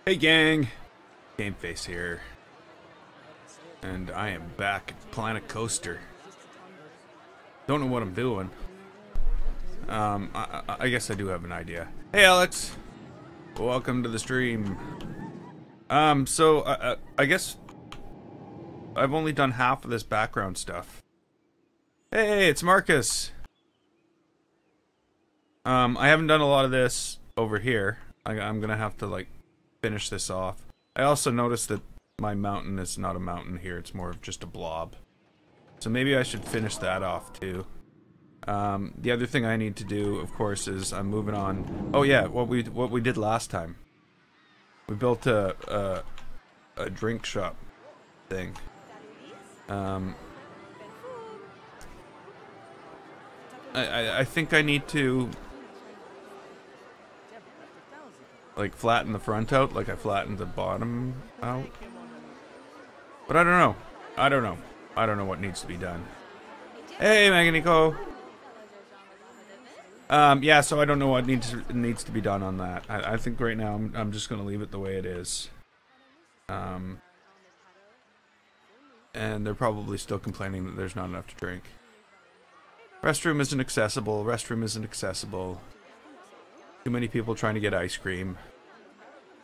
Hey gang, Game Face here, and I am back at Planet Coaster. Don't know what I'm doing. I guess I do have an idea. Hey Alex, welcome to the stream. I guess I've only done half of this background stuff. Hey, it's Marcus. I haven't done a lot of this over here. I'm gonna have to like finish this off. I also noticed that my mountain is not a mountain here, it's more of just a blob. So maybe I should finish that off too. The other thing I need to do, of course, is I'm moving on. Oh yeah, what we did last time. We built a drink shop thing. I think I need to like flatten the front out, like I flattened the bottom out. But I don't know. I don't know what needs to be done. Hey, Meganico. Yeah, so I don't know what needs to be done on that. I think right now I'm just gonna leave it the way it is. And they're probably still complaining that there's not enough to drink. Restroom isn't accessible. Restroom isn't accessible. Too many people trying to get ice cream.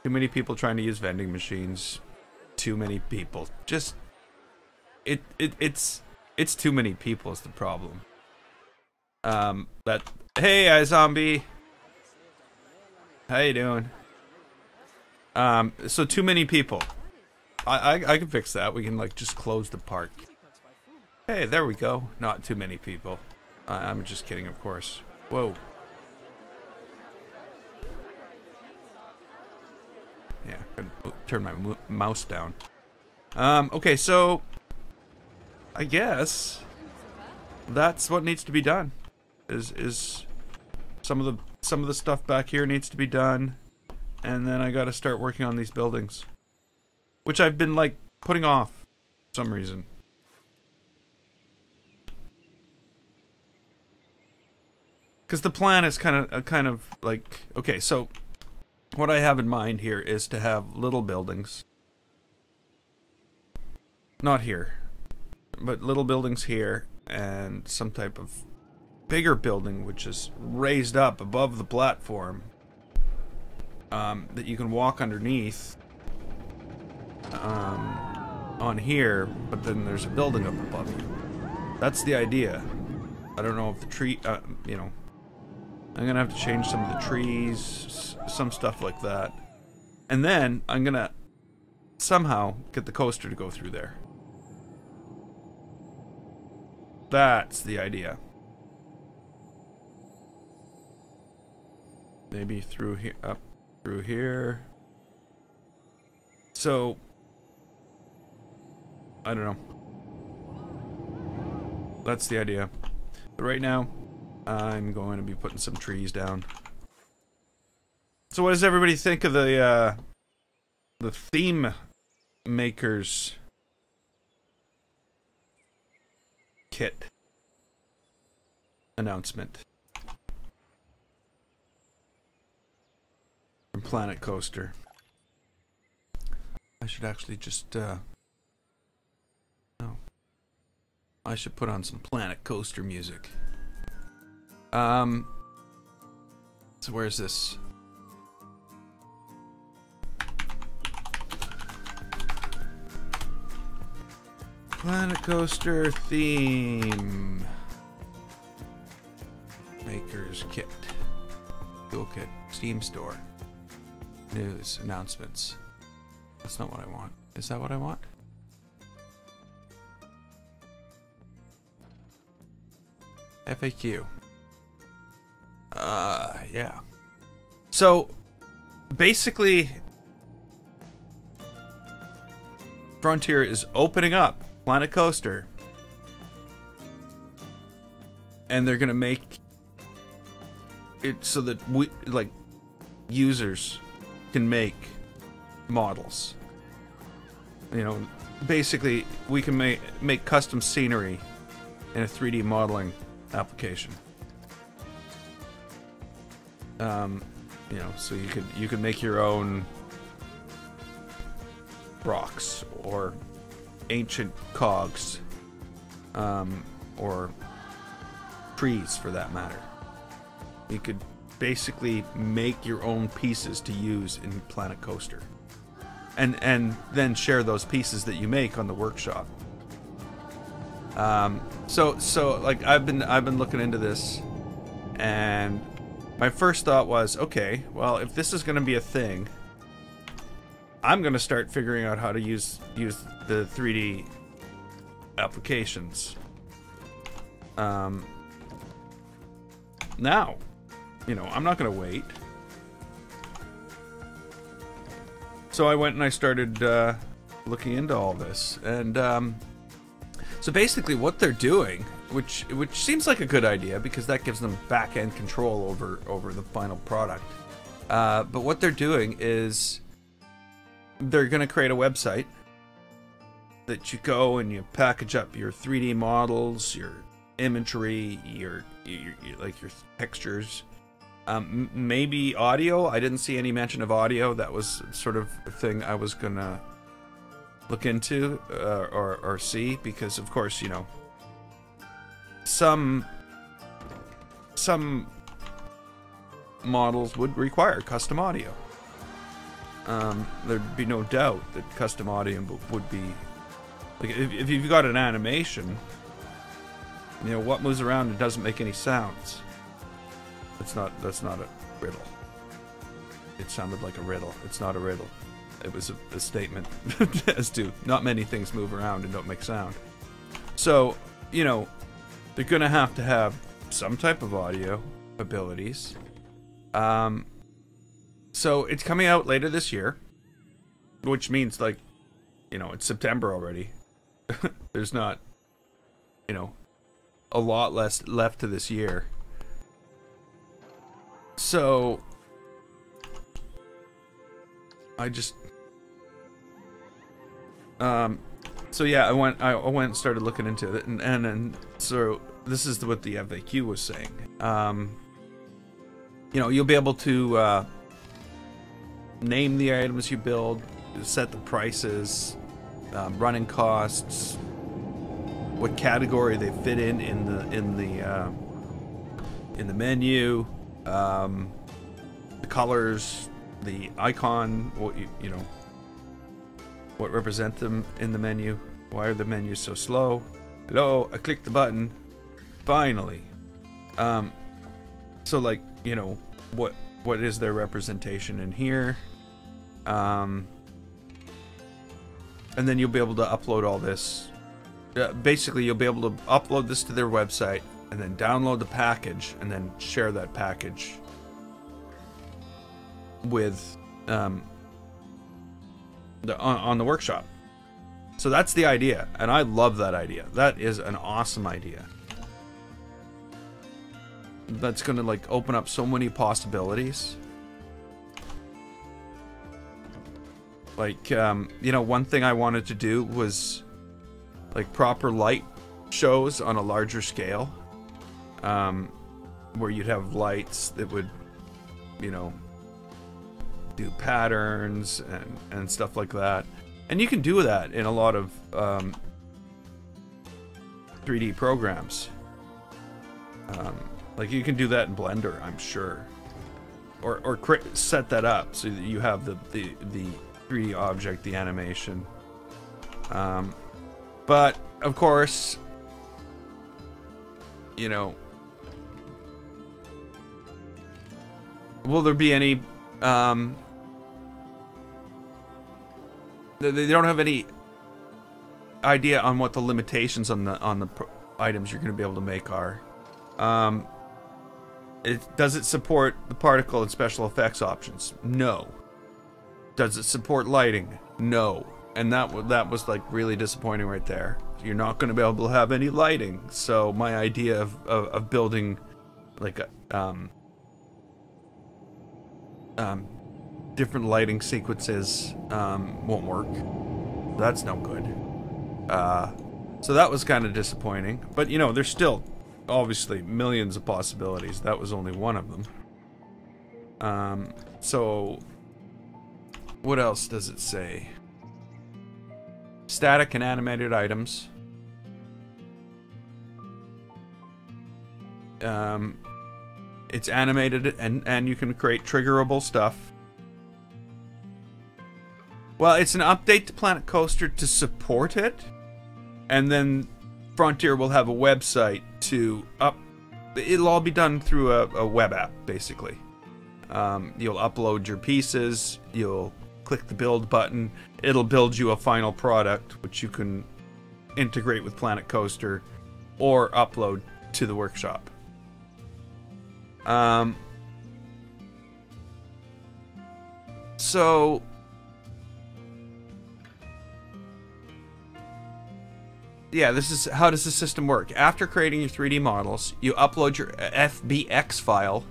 Too many people trying to use vending machines. Too many people. Just it's too many people is the problem. Hey, iZombie. How you doing? So too many people. I can fix that. We can like just close the park. Hey, there we go. Not too many people. I'm just kidding, of course. Whoa. Yeah, gonna turn my mouse down. Okay, so I guess that's what needs to be done. Is some of the stuff back here needs to be done, and then I got to start working on these buildings, which I've been like putting off for some reason. Because the plan is kind of like, okay, so what I have in mind here is to have little buildings. Not here, but little buildings here, and some type of bigger building which is raised up above the platform that you can walk underneath on here, but then there's a building up above you. That's the idea. I don't know if the tree, you know, I'm gonna have to change some of the trees, some stuff like that. And then I'm gonna somehow get the coaster to go through there. That's the idea. Maybe through here, up through here. So, I don't know. That's the idea. But right now, I'm going to be putting some trees down. So what does everybody think of the THEMEMAKERS kit announcement from Planet Coaster? I should actually just no. I should put on some Planet Coaster music. So where's this? Planet Coaster theme makers kit. TOOLKIT. Steam store. News. Announcements. That's not what I want. Is that what I want? FAQ. Yeah. So, basically, Frontier is opening up Planet Coaster, and they're gonna make it so that we, like, users can make models. You know, basically, we can make custom scenery in a 3D modeling application. You know, so you could make your own rocks or ancient cogs, or trees for that matter. You could basically make your own pieces to use in Planet Coaster, and then share those pieces that you make on the workshop. So like I've been looking into this, and my first thought was, okay, well, if this is going to be a thing, I'm going to start figuring out how to use the 3D applications. Now, you know, I'm not going to wait. So I went and I started looking into all this, and so basically what they're doing, which seems like a good idea because that gives them back-end control over the final product. But what they're doing is they're going to create a website that you go and you package up your 3D models, your imagery, your textures, maybe audio. I didn't see any mention of audio. That was sort of a thing I was gonna look into or see, because of course, you know, some models would require custom audio. There'd be no doubt that custom audio would be, like, if you've got an animation, you know, what moves around and doesn't make any sounds. That's not a riddle. It sounded like a riddle. It's not a riddle. It was a statement as to not many things move around and don't make sound. So, you know, they're gonna have to have some type of audio abilities. So it's coming out later this year, which means, like, you know, it's September already. There's not, you know, a lot less left to this year. So I just so yeah, I went and started looking into it, and so this is what the FAQ was saying. You know, you'll be able to name the items you build, set the prices, running costs, what category they fit in the menu, the colors, the icon, what you know, what represent them in the menu. Why are the menus so slow? Hello, I clicked the button. Finally. So, like, you know, what is their representation in here? And then you'll be able to upload all this. Basically, you'll be able to upload this to their website, and then download the package, and then share that package with on the workshop. So that's the idea, and I love that idea. That is an awesome idea. That's gonna, like, open up so many possibilities. Like, you know, one thing I wanted to do was, like, proper light shows on a larger scale, where you'd have lights that would, you know, do patterns and stuff like that. And you can do that in a lot of 3D programs. Like, you can do that in Blender, I'm sure, or set that up so that you have the 3D object, the animation. But of course, you know, will there be any? They don't have any idea on what the limitations on the items you're going to be able to make are. Does it support the particle and special effects options? No. Does it support lighting? No. And that was like really disappointing right there. You're not going to be able to have any lighting. So my idea of building like different lighting sequences won't work. That's no good. So that was kind of disappointing. But, you know, there's still obviously millions of possibilities. That was only one of them. So what else does it say? static and animated items. It's animated and you can create triggerable stuff. Well, it's an update to Planet Coaster to support it, and then Frontier will have a website to it'll all be done through a web app, basically. You'll upload your pieces, you'll click the build button, it'll build you a final product, which you can integrate with Planet Coaster or upload to the workshop. So yeah, this is how does the system work. After creating your 3D models, you upload your FBX file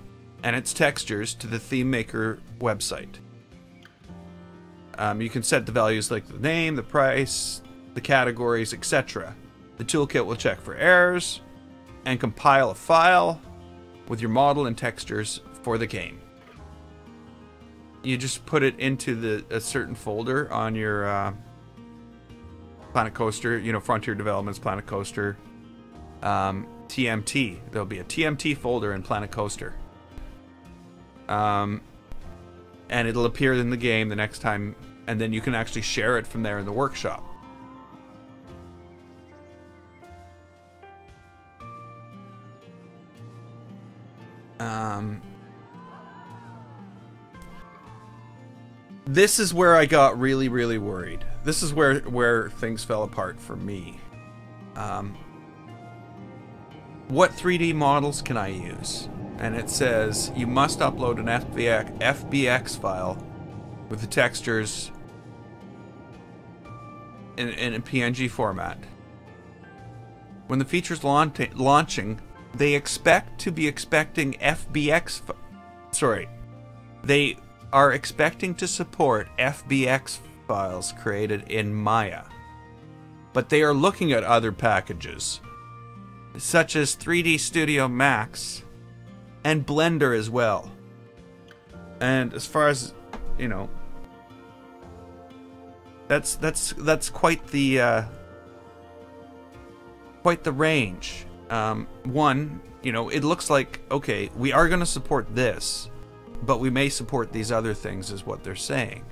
and its textures to the ThemeMaker website. You can set the values like the name, the price, the categories, etc. The toolkit will check for errors and compile a file with your model and textures for the game. You just put it into a certain folder on your Planet Coaster, you know, Frontier Developments, Planet Coaster, TMT. There'll be a TMT folder in Planet Coaster. And it'll appear in the game the next time, and then you can actually share it from there in the workshop. This is where I got really, really worried. This is where things fell apart for me. What 3D models can I use? And it says you must upload an FBX file with the textures in a PNG format. When the feature's launching, they expect to be expecting FBX. They are expecting to support FBX files created in Maya, but they are looking at other packages such as 3D Studio Max and Blender as well. And as far as you know, that's quite the range. One, you know, it looks like, okay, we are going to support this, but we may support these other things, is what they're saying.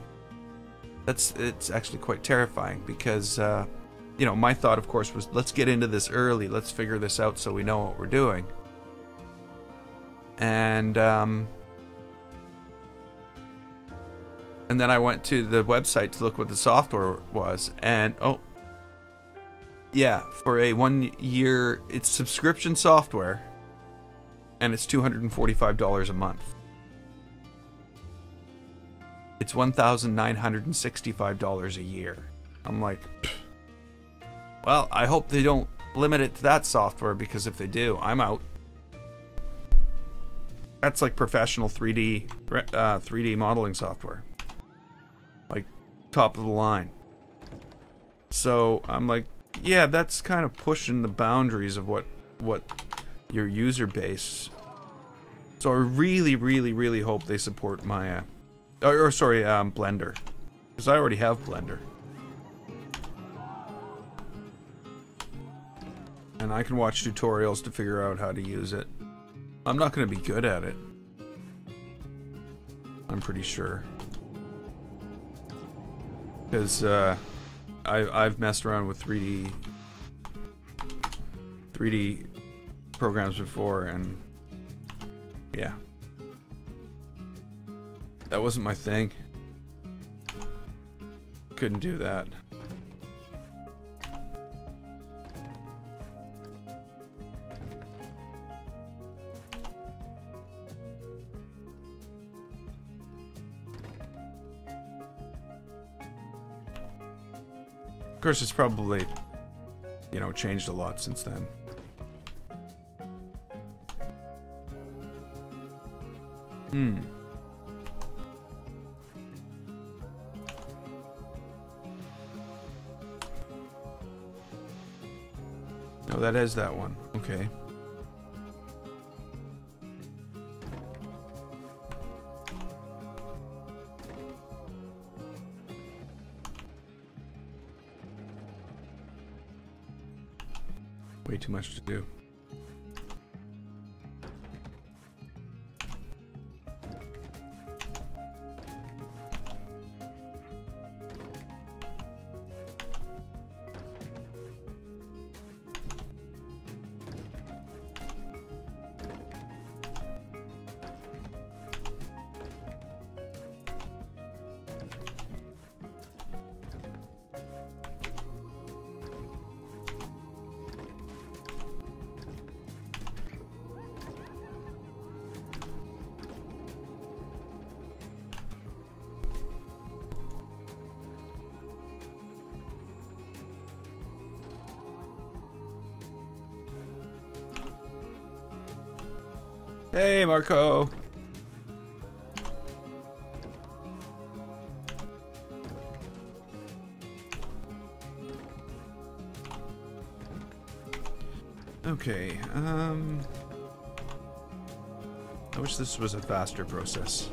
It's actually quite terrifying because, you know, my thought, of course, was let's get into this early, let's figure this out so we know what we're doing. And then I went to the website to look what the software was, and oh, yeah, for a 1 year, it's subscription software, and it's $245 a month. It's $1,965 a year. I'm like, well, I hope they don't limit it to that software, because if they do, I'm out. That's like professional 3D modeling software, like top of the line. So I'm like, yeah, that's kind of pushing the boundaries of what your user base. So I really, really, really hope they support Maya. Blender, because I already have Blender, and I can watch tutorials to figure out how to use it. I'm not going to be good at it, I'm pretty sure, because I've messed around with 3D programs before, and yeah. That wasn't my thing. Couldn't do that. Of course, it's probably, you know, changed a lot since then. No, that is that one. Okay. Way too much to do. Hey, Marco. Okay, I wish this was a faster process.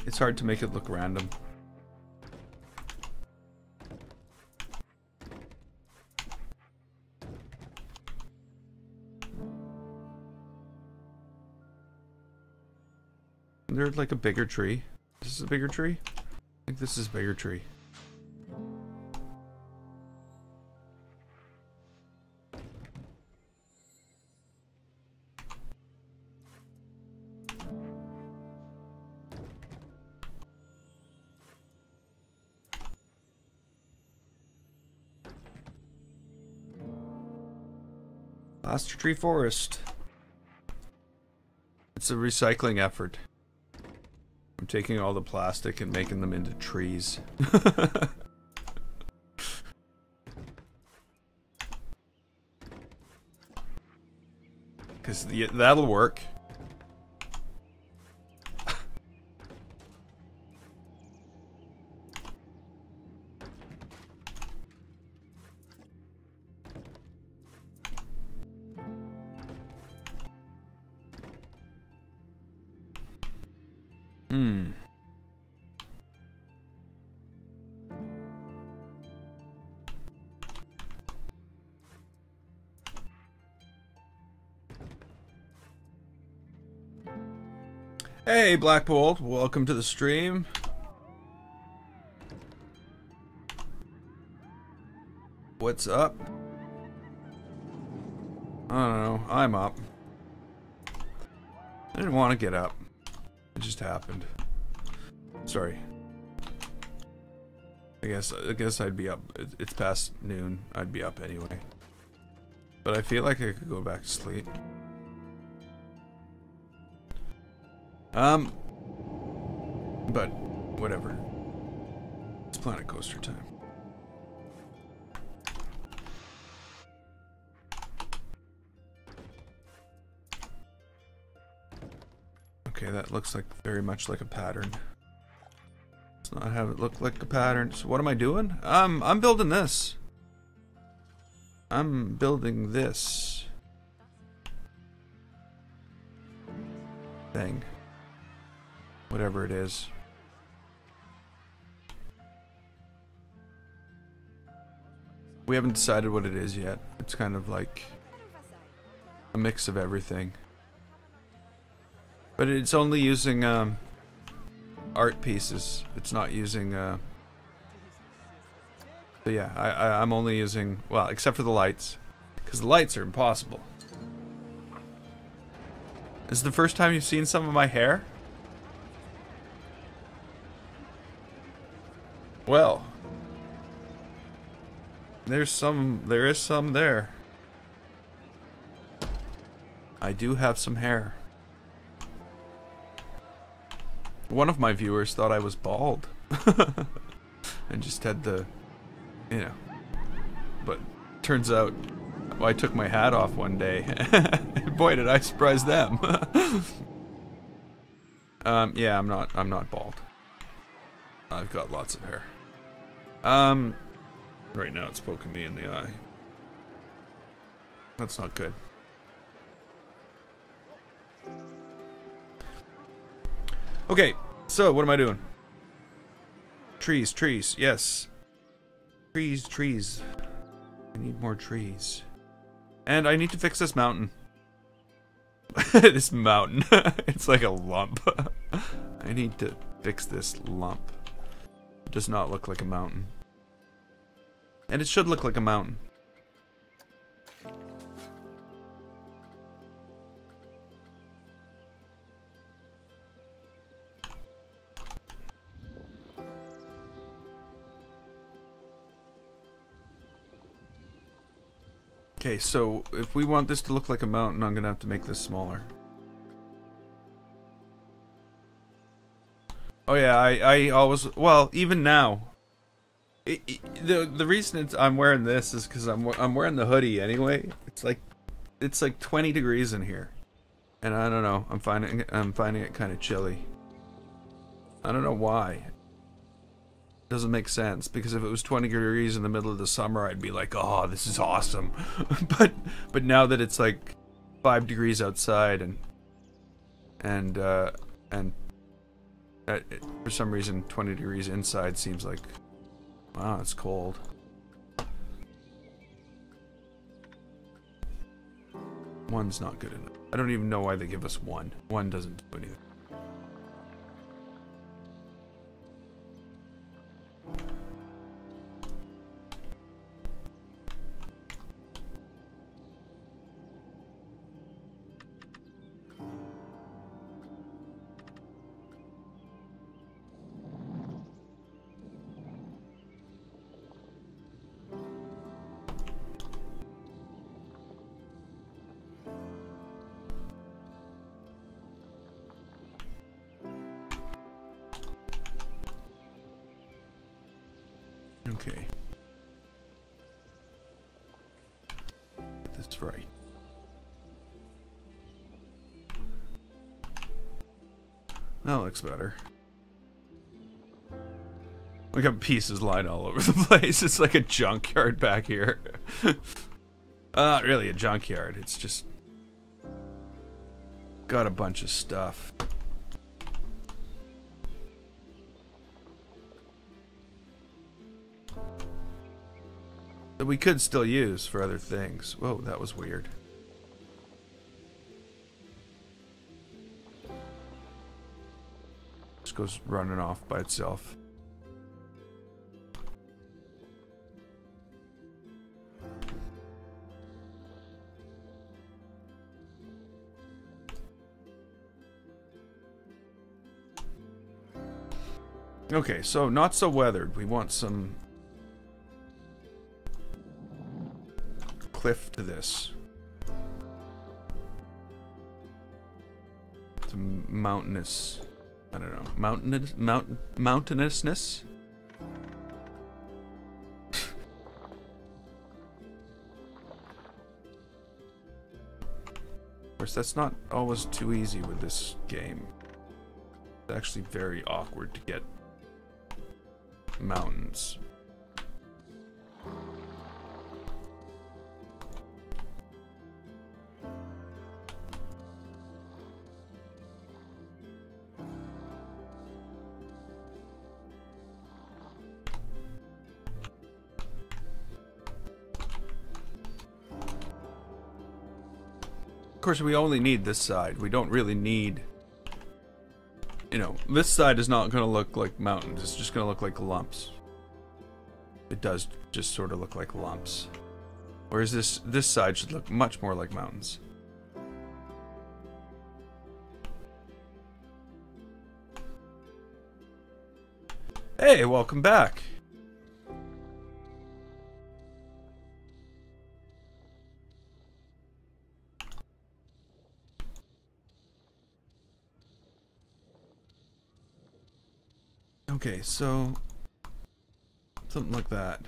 It's hard to make it look random. Is there like a bigger tree? Is this a bigger tree? I think this is a bigger tree. Plaster tree forest. It's a recycling effort. I'm taking all the plastic and making them into trees. Because that'll work. Hey, Blackpool, welcome to the stream. What's up? I don't know, I'm up. I didn't want to get up. It just happened. Sorry. I guess I'd be up. It's past noon. I'd be up anyway. But I feel like I could go back to sleep. But whatever. It's Planet Coaster time. Okay, that looks like very much like a pattern. Let's not have it look like a pattern. So what am I doing? I'm building this. I'm building this thing. Whatever it is. We haven't decided what it is yet. It's kind of like a mix of everything. But it's only using art pieces. It's not using so yeah, I'm only using, well, except for the lights. Because the lights are impossible. This is the first time you've seen some of my hair? Well, there is some there. I do have some hair. One of my viewers thought I was bald. And just had the, you know. But turns out, well, I took my hat off one day. And boy, did I surprise them. Yeah, I'm not bald. I've got lots of hair. Right now it's poking me in the eye. That's not good. Okay, so what am I doing? Trees, trees, yes. Trees, trees. I need more trees. And I need to fix this mountain. This mountain. It's like a lump. I need to fix this lump. It does not look like a mountain. And it should look like a mountain. Okay, so if we want this to look like a mountain, I'm gonna have to make this smaller. Oh yeah, I always, well, even now, the reason I'm wearing this is because I'm wearing the hoodie anyway. It's like 20 degrees in here, and I don't know. I'm finding it kind of chilly. I don't know why. Doesn't make sense, because if it was 20 degrees in the middle of the summer, I'd be like, oh, this is awesome. but now that it's like 5 degrees outside and for some reason 20 degrees inside seems like, wow, it's cold. One's not good enough. I don't even know why they give us one. One doesn't do anything. Okay. Get this right. That looks better. We got pieces lying all over the place. It's like a junkyard back here. Not really a junkyard. It's just got a bunch of stuff. That we could still use for other things. Whoa, that was weird. Just goes running off by itself. Okay, so not so weathered. We want some cliff to this. Some mountainous, I don't know, mountainousness. Of course, that's not always too easy with this game. It's actually very awkward to get mountains. Of course, we only need this side. We don't really need, you know, this side is not going to look like mountains. It's just going to look like lumps. It does just sort of look like lumps. Whereas this side should look much more like mountains. Hey, welcome back. Okay, so something like that.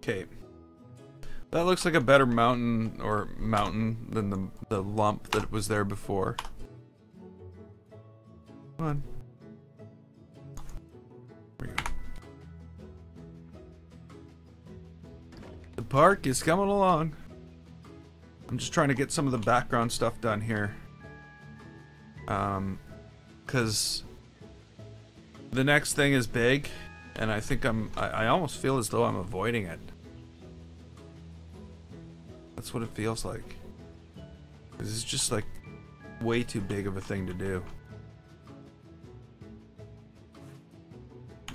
Okay. That looks like a better mountain than the lump that was there before. Come on. There we go. The park is coming along. I'm just trying to get some of the background stuff done here. 'Cause the next thing is big, and I think I almost feel as though I'm avoiding it. That's what it feels like. This is just like way too big of a thing to do.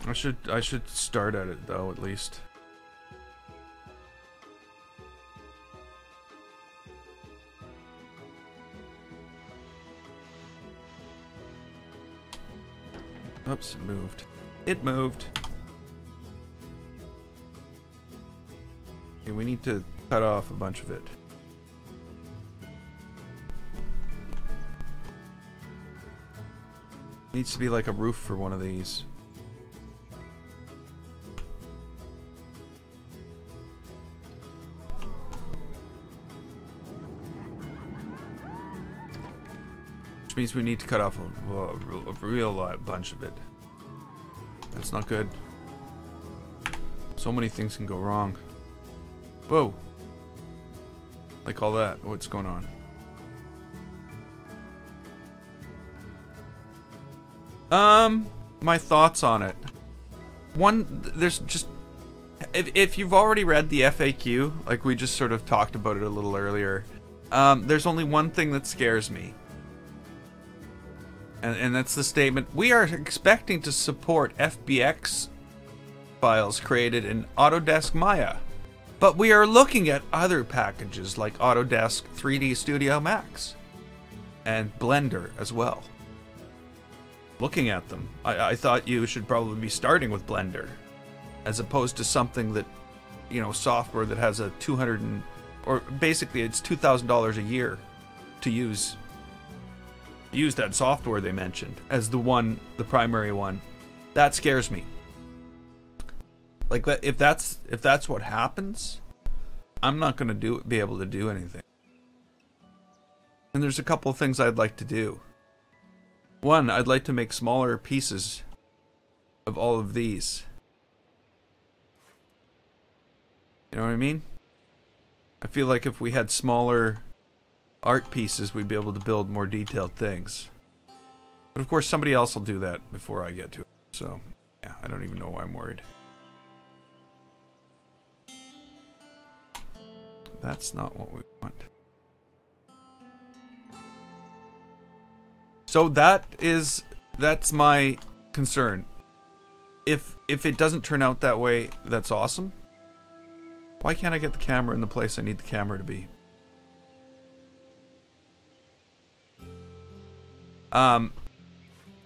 I should start at it though, at least. Oops, it moved. It moved. Okay, we need to cut off a bunch of it. Needs to be like a roof for one of these. Which means we need to cut off a real bunch of it. That's not good. So many things can go wrong. Whoa. Like all that. What's going on? My thoughts on it. One, there's just... If you've already read the FAQ, like we just sort of talked about it a little earlier, there's only one thing that scares me. And that's the statement, we are expecting to support FBX files created in Autodesk Maya, but we are looking at other packages like Autodesk 3D Studio Max and Blender as well. Looking at them, I thought you should probably be starting with Blender as opposed to something that, you know, software that has a or basically it's $2,000 a year to use that software they mentioned as the primary one. That scares me. Like, if that's what happens, I'm not gonna be able to do anything. And there's a couple of things I'd like to do. One, I'd like to make smaller pieces of all of these. You know what I mean? I feel like if we had smaller art pieces, we'd be able to build more detailed things. But of course, somebody else will do that before I get to it. So, yeah, I don't even know why I'm worried. That's not what we want. So that's my concern. If it doesn't turn out that way, that's awesome. Why can't I get the camera in the place I need the camera to be?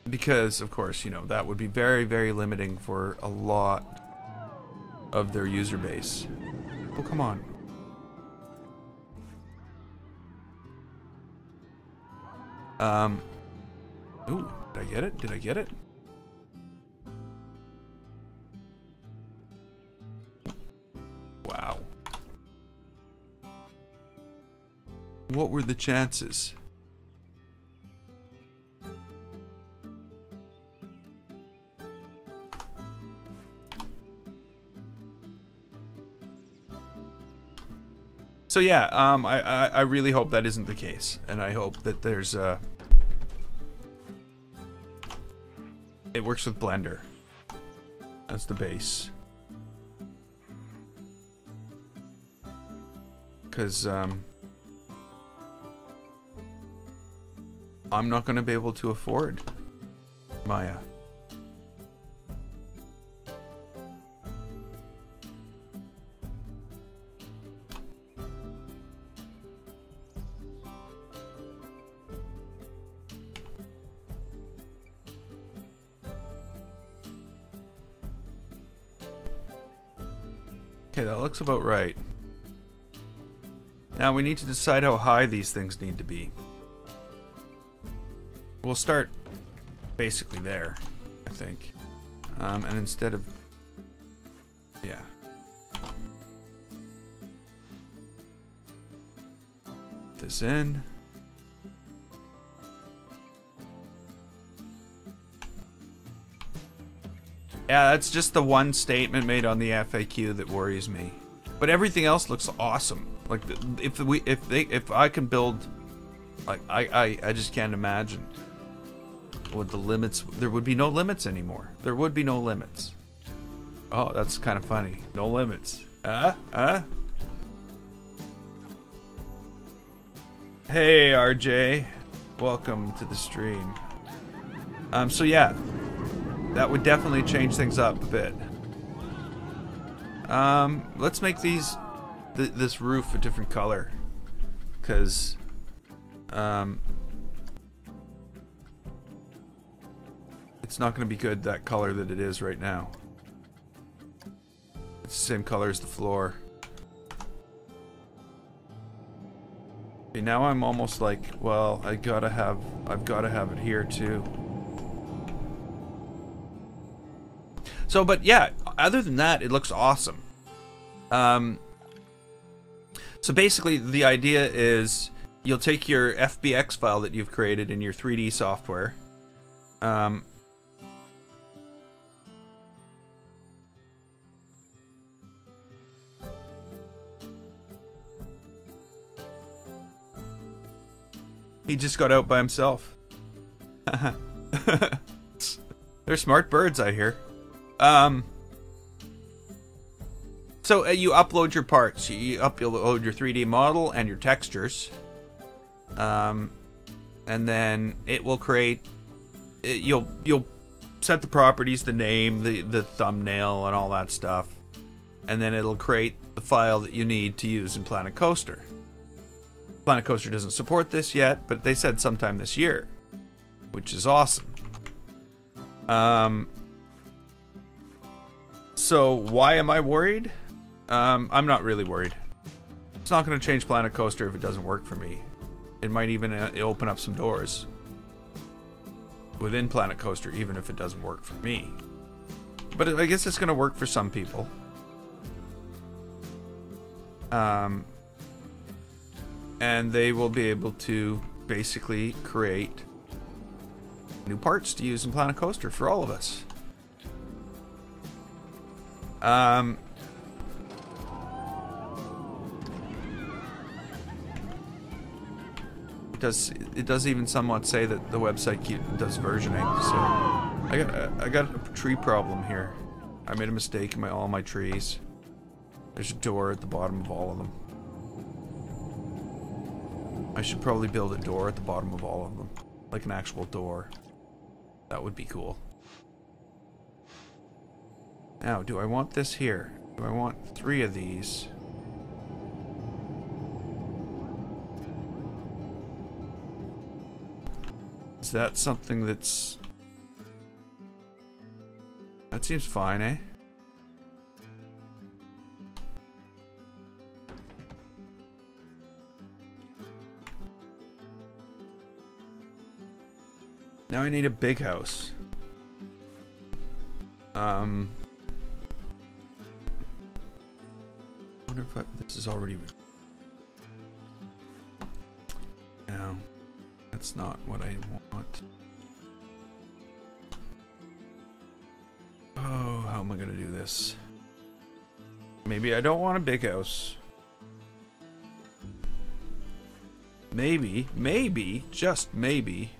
Because of course, you know, that would be very, very limiting for a lot of their user base. Oh, come on. Ooh, did I get it? Did I get it? Wow. What were the chances? So yeah, I really hope that isn't the case, and I hope that there's it works with Blender as the base, because I'm not going to be able to afford Maya. Okay, that looks about right. Now we need to decide how high these things need to be. We'll start basically there, I think. And instead of... yeah. Put this in. Yeah, that's just the one statement made on the FAQ that worries me. But everything else looks awesome. Like if I can build, like I just can't imagine what the limits. There would be no limits anymore. There would be no limits. Oh, that's kind of funny. No limits. Hey RJ, welcome to the stream. So yeah. That would definitely change things up a bit. Let's make this roof a different color, because it's not going to be good that color that it is right now. It's the same color as the floor. Okay, now I'm almost like, well, I've got to have it here too. So, but yeah, other than that, it looks awesome. So basically, the idea is you'll take your FBX file that you've created in your 3D software. He just got out by himself. They're smart birds, I hear. So you upload your parts. You upload your 3D model and your textures, and then it will create. You'll set the properties, the name, the thumbnail, and all that stuff, and then it'll create the file that you need to use in Planet Coaster. Planet Coaster doesn't support this yet, but they said sometime this year, which is awesome. So why am I worried? I'm not really worried. It's not going to change Planet Coaster if it doesn't work for me. It might even open up some doors within Planet Coaster, even if it doesn't work for me. But I guess it's going to work for some people. And they will be able to basically create new parts to use in Planet Coaster for all of us. It does even somewhat say that the website does versioning. So I got a tree problem here. I made a mistake in all my trees. There's a door at the bottom of all of them. I should probably build a door at the bottom of all of them, like an actual door. That would be cool. Now, do I want this here? Do I want 3 of these? Is that something that's... That seems fine, eh? Now I need a big house. I wonder if this is already... No, that's not what I want. Oh, how am I gonna do this? Maybe I don't want a big house. Maybe, just maybe,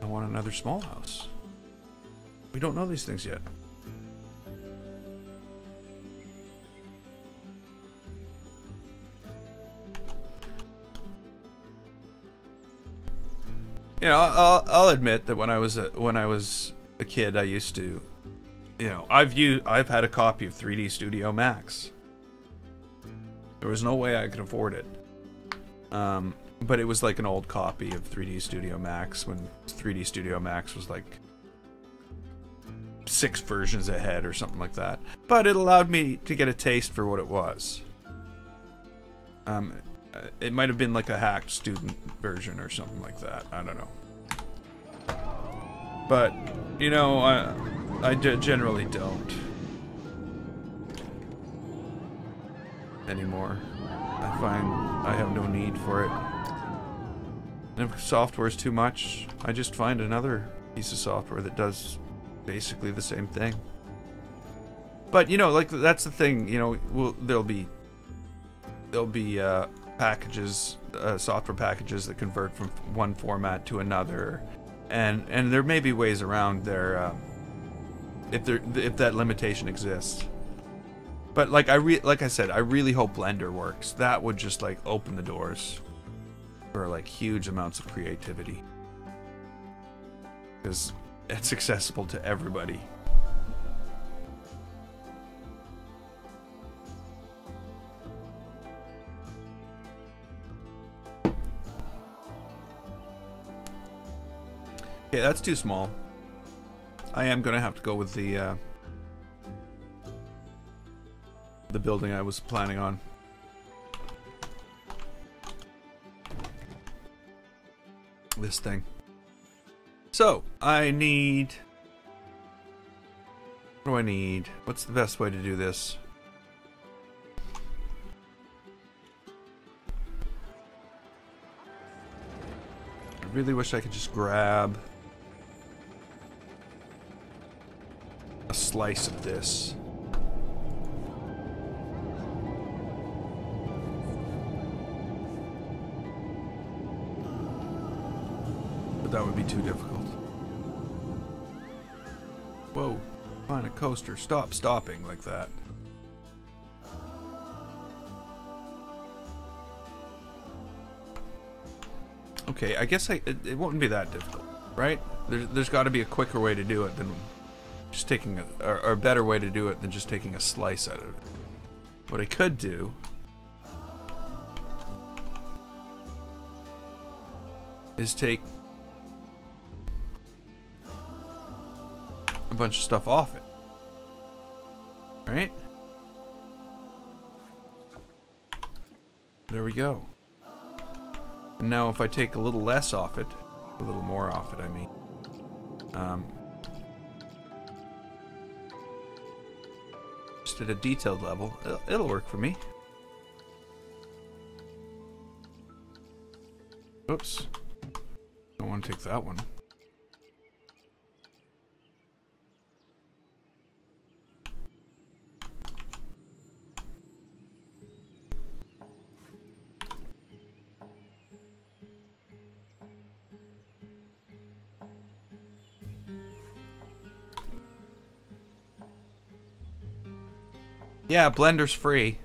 I want another small house. We don't know these things yet. You know, I'll admit that when I was a kid, I used to, you know, I've had a copy of 3D Studio Max. There was no way I could afford it. But it was like an old copy of 3D Studio Max when 3D Studio Max was like 6 versions ahead or something like that. But it allowed me to get a taste for what it was. It might have been like a hacked student version or something like that. I don't know. But, you know, I generally don't anymore. find I have no need for it. And if software is too much, I just find another piece of software that does basically the same thing. But you know, like that's the thing. You know, there'll be packages, software packages that convert from one format to another, and there may be ways around there if that limitation exists. But like I said, I really hope Blender works. That would just like open the doors for like huge amounts of creativity, because it's accessible to everybody. Okay, that's too small. I am gonna have to go with the building I was planning on. This thing. So, I need... What do I need? What's the best way to do this? I really wish I could just grab a slice of this. But that would be too difficult. Whoa, find a coaster. Stop stopping like that. Okay, I guess it won't be that difficult, right? There's got to be a quicker way to do it than just taking or a better way to do it than just taking a slice out of it. What I could do is take a bunch of stuff off it, right? There we go. And now if I take a little less off it, a little more off it, I mean, just at a detailed level, it'll work for me. Oops. Don't want to take that one. Yeah, Blender's free.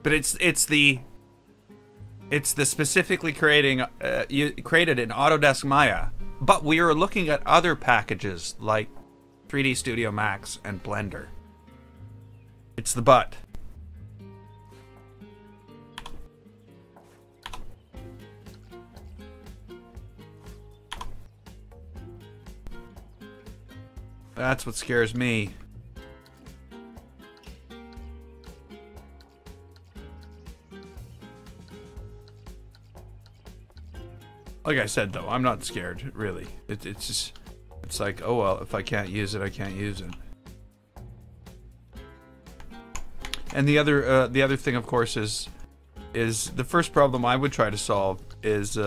But it's the specifically creating you created in Autodesk Maya. But we are looking at other packages like 3D Studio Max and Blender. It's the but. That's what scares me. Like I said, though, I'm not scared, really. It's just, it's like, oh well, if I can't use it, I can't use it. And the other thing, of course, is the first problem I would try to solve is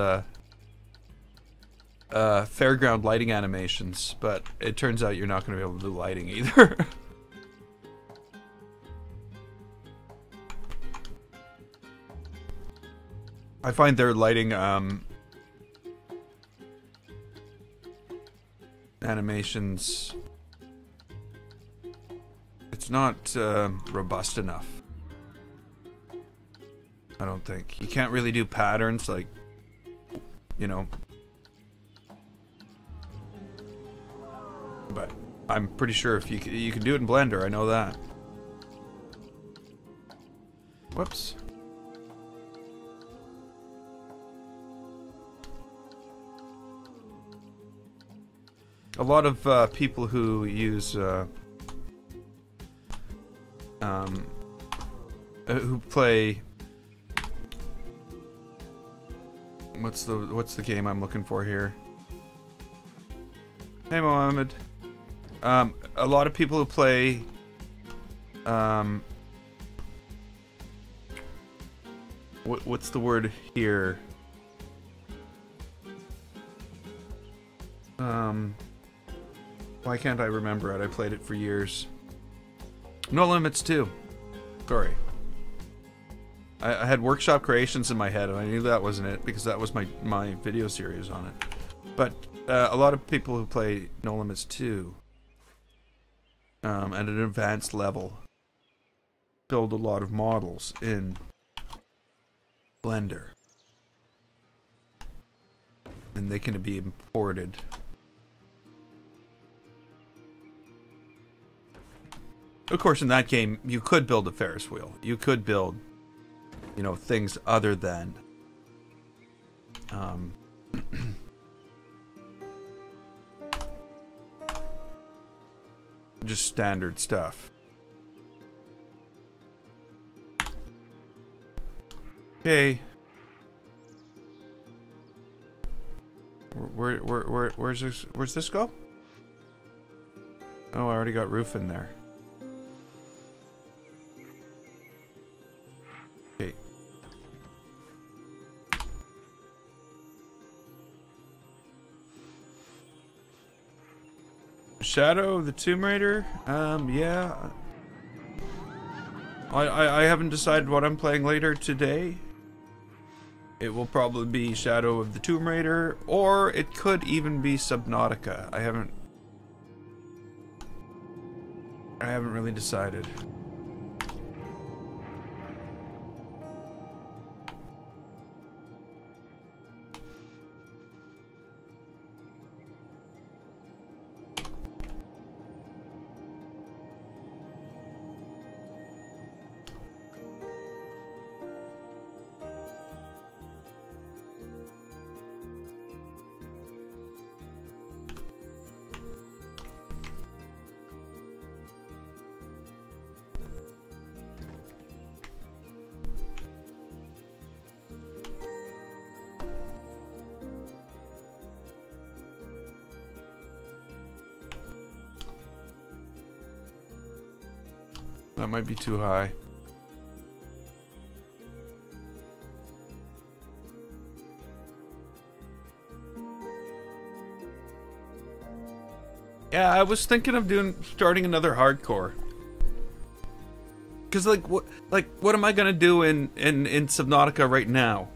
fairground lighting animations, but it turns out you're not going to be able to do lighting either. I find their lighting animations, it's not robust enough. I don't think. You can't really do patterns like, you know. But I'm pretty sure if you can do it in Blender, I know that. Whoops. A lot of people who use who play, what's the game I'm looking for here? Hey Mohammed. A lot of people who play what's the word here? Why can't I remember it? I played it for years. No Limits 2. Sorry. I had Workshop Creations in my head, and I knew that wasn't it because that was my video series on it. But a lot of people who play No Limits 2 at an advanced level build a lot of models in Blender, and they can be imported. Of course, in that game, you could build a Ferris wheel. You could build, you know, things other than just standard stuff. Okay. Where's this go? Oh, I already got roof in there. Okay. Shadow of the Tomb Raider? Yeah. I haven't decided what I'm playing later today. It will probably be Shadow of the Tomb Raider, or it could even be Subnautica. I haven't really decided. That might be too high. Yeah, I was thinking of starting another hardcore. Cause what am I gonna do in Subnautica right now?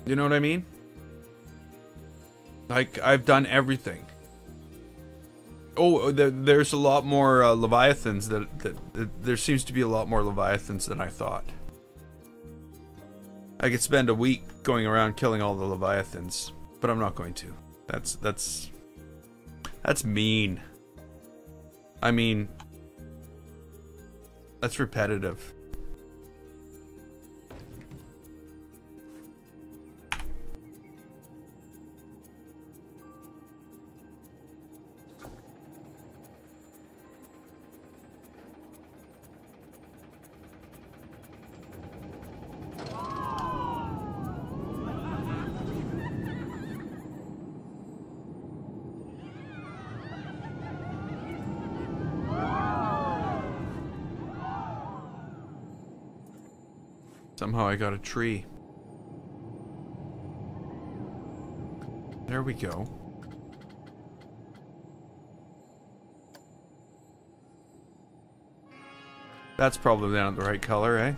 You know what I mean? Like, I've done everything. Oh, there's a lot more Leviathans there seems to be a lot more Leviathans than I thought. I could spend a week going around killing all the Leviathans, but I'm not going to. That's mean. I mean, that's repetitive. Somehow I got a tree. There we go. That's probably not the right color, eh?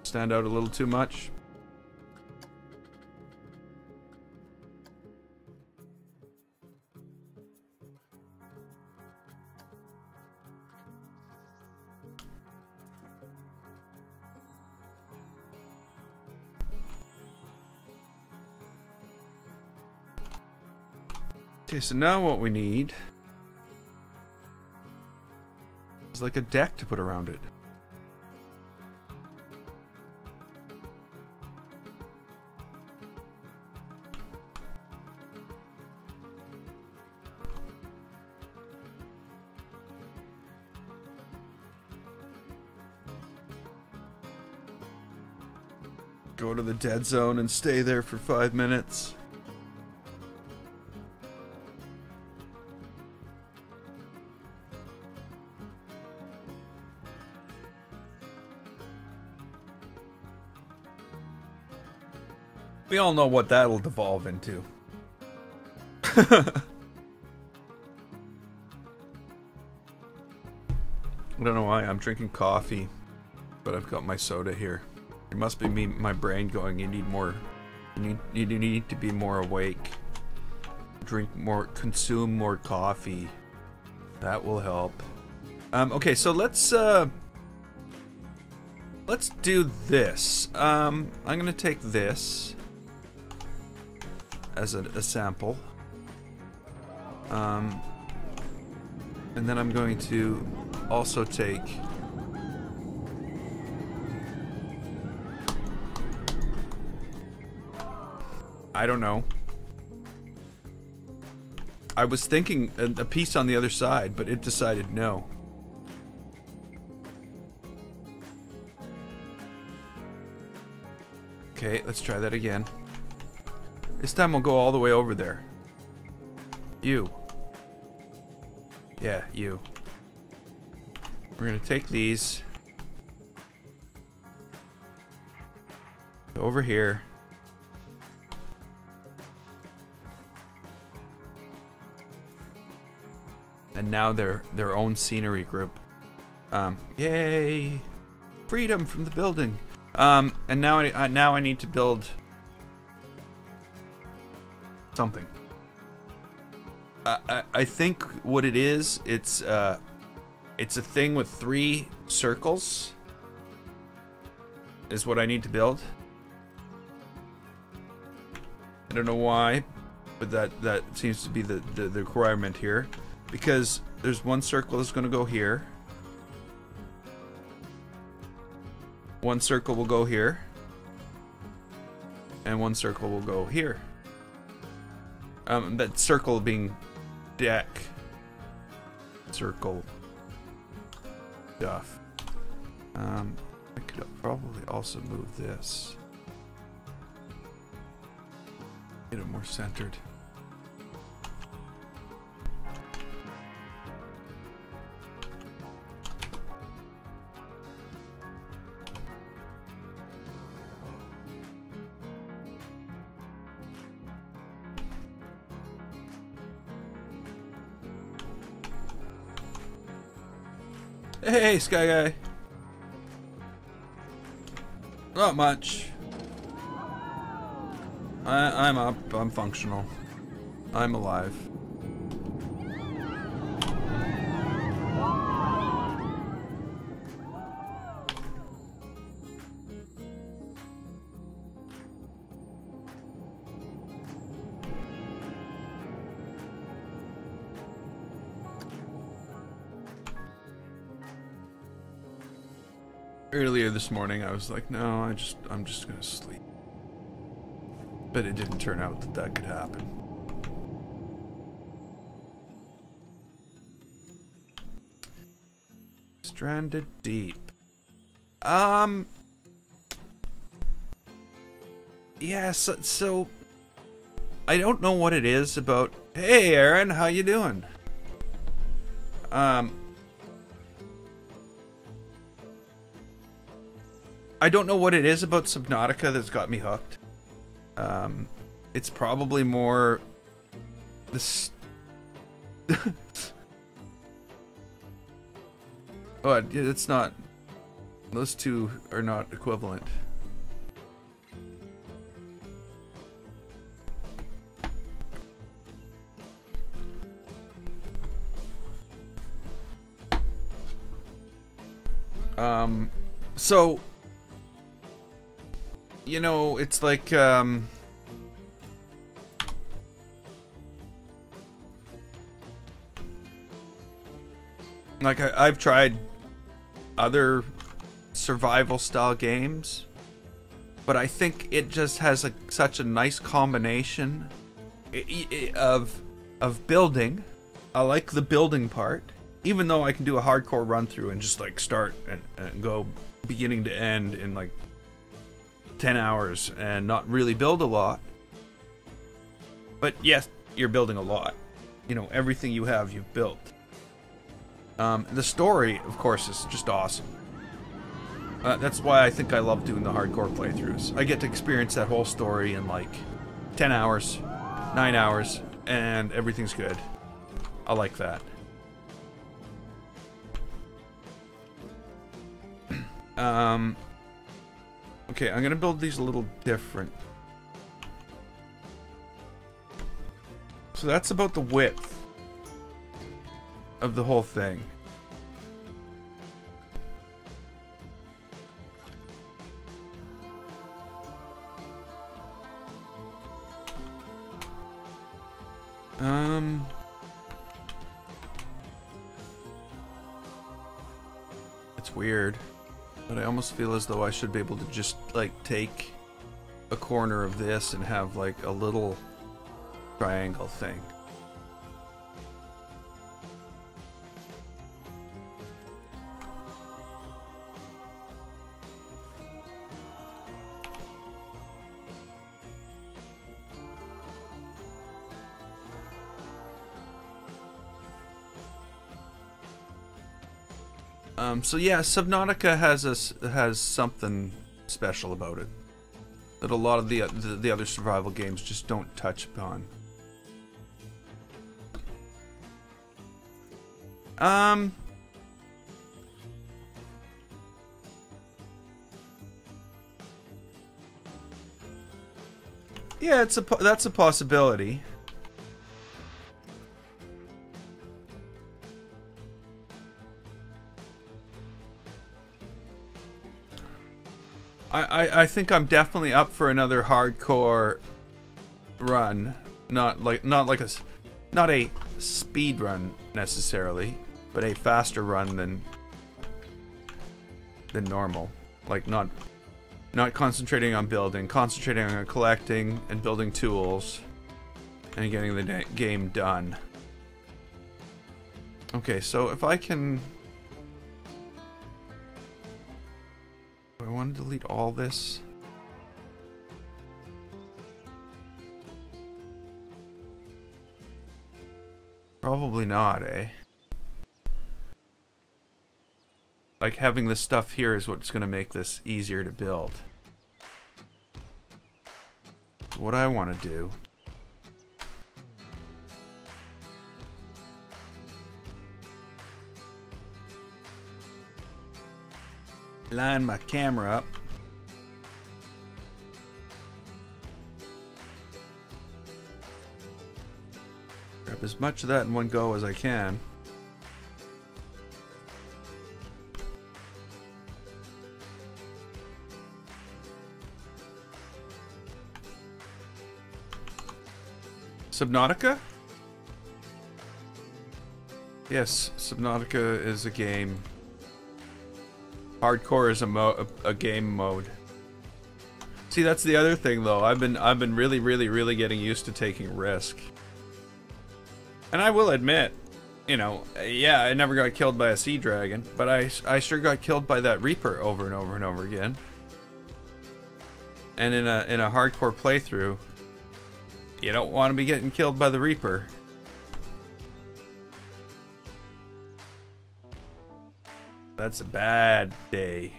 Stand out a little too much. Okay, so now what we need is like a deck to put around it. Go to the dead zone and stay there for 5 minutes. We all know what that'll devolve into. I don't know why I'm drinking coffee, but I've got my soda here. It must be me, my brain going, you need more, you need to be more awake. Drink more, consume more coffee. That will help. Okay, so let's do this. I'm gonna take this as a sample. And then I'm going to also take I don't know. I was thinking a piece on the other side, but it decided no. Okay, let's try that again. This time we'll go all the way over there. You. Yeah, you. We're gonna take these over here. And now they're their own scenery group. Yay! Freedom from the building. And now I need to build something. I think what it is, it's a thing with 3 circles. Is what I need to build. I don't know why, but that seems to be the requirement here. Because there's one circle that's going to go here. One circle will go here. And one circle will go here. That circle being deck. Circle stuff. I could probably also move this. Get it more centered. Hey, Sky Guy. Not much. I'm up. I'm functional. I'm alive. Earlier this morning, I was like, no, I'm just gonna sleep. But it didn't turn out that that could happen. Stranded deep. Yeah, so I don't know what it is about. Hey, Aaron, how you doing? I don't know what it is about Subnautica that's got me hooked. It's probably more this. Oh, it's not. Those two are not equivalent. So, you know, it's like, I've tried other survival style games, but I think it just has such a nice combination of building. I like the building part, even though I can do a hardcore run through and just like start and go beginning to end in like 10 hours and not really build a lot. But yes, you're building a lot. You know, everything you have, you've built. The story, of course, is just awesome. That's why I think I love doing the hardcore playthroughs. I get to experience that whole story in like 10 hours, 9 hours, and everything's good. I like that. Okay, I'm gonna build these a little different. So that's about the width of the whole thing. It's weird, but I almost feel as though I should be able to just like take a corner of this and have like a little triangle thing. So yeah, Subnautica has something special about it that a lot of the other survival games just don't touch upon. Yeah, that's a possibility. I think I'm definitely up for another hardcore run, not a speed run necessarily, but a faster run than normal. Like not concentrating on building, concentrating on collecting and building tools and getting the game done. Okay, so if I can... Do I want to delete all this? Probably not, eh? Like, having this stuff here is what's going to make this easier to build. What I want to do... line my camera up. Grab as much of that in one go as I can. Subnautica? Yes, Subnautica is a game. Hardcore is a game mode. See, that's the other thing though. I've been really getting used to taking risk. And I will admit, you know, yeah, I never got killed by a sea dragon, but I sure got killed by that Reaper over and over and over again. And in a hardcore playthrough, you don't want to be getting killed by the Reaper. That's a bad day.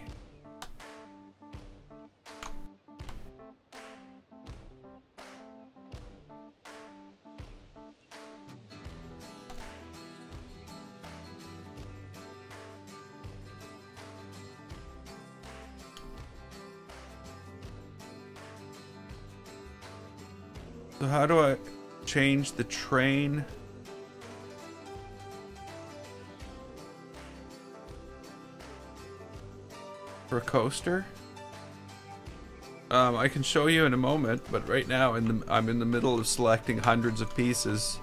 So how do I change the train? For a coaster? I can show you in a moment, but right now I'm in the middle of selecting hundreds of pieces.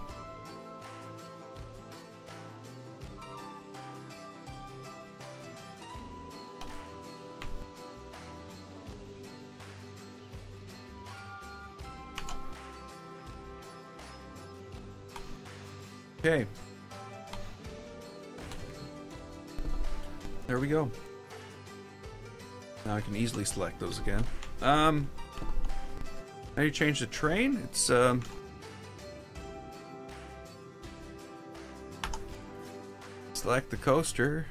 Okay. There we go. Now I can easily select those again. How do you change the train? It's select the coaster.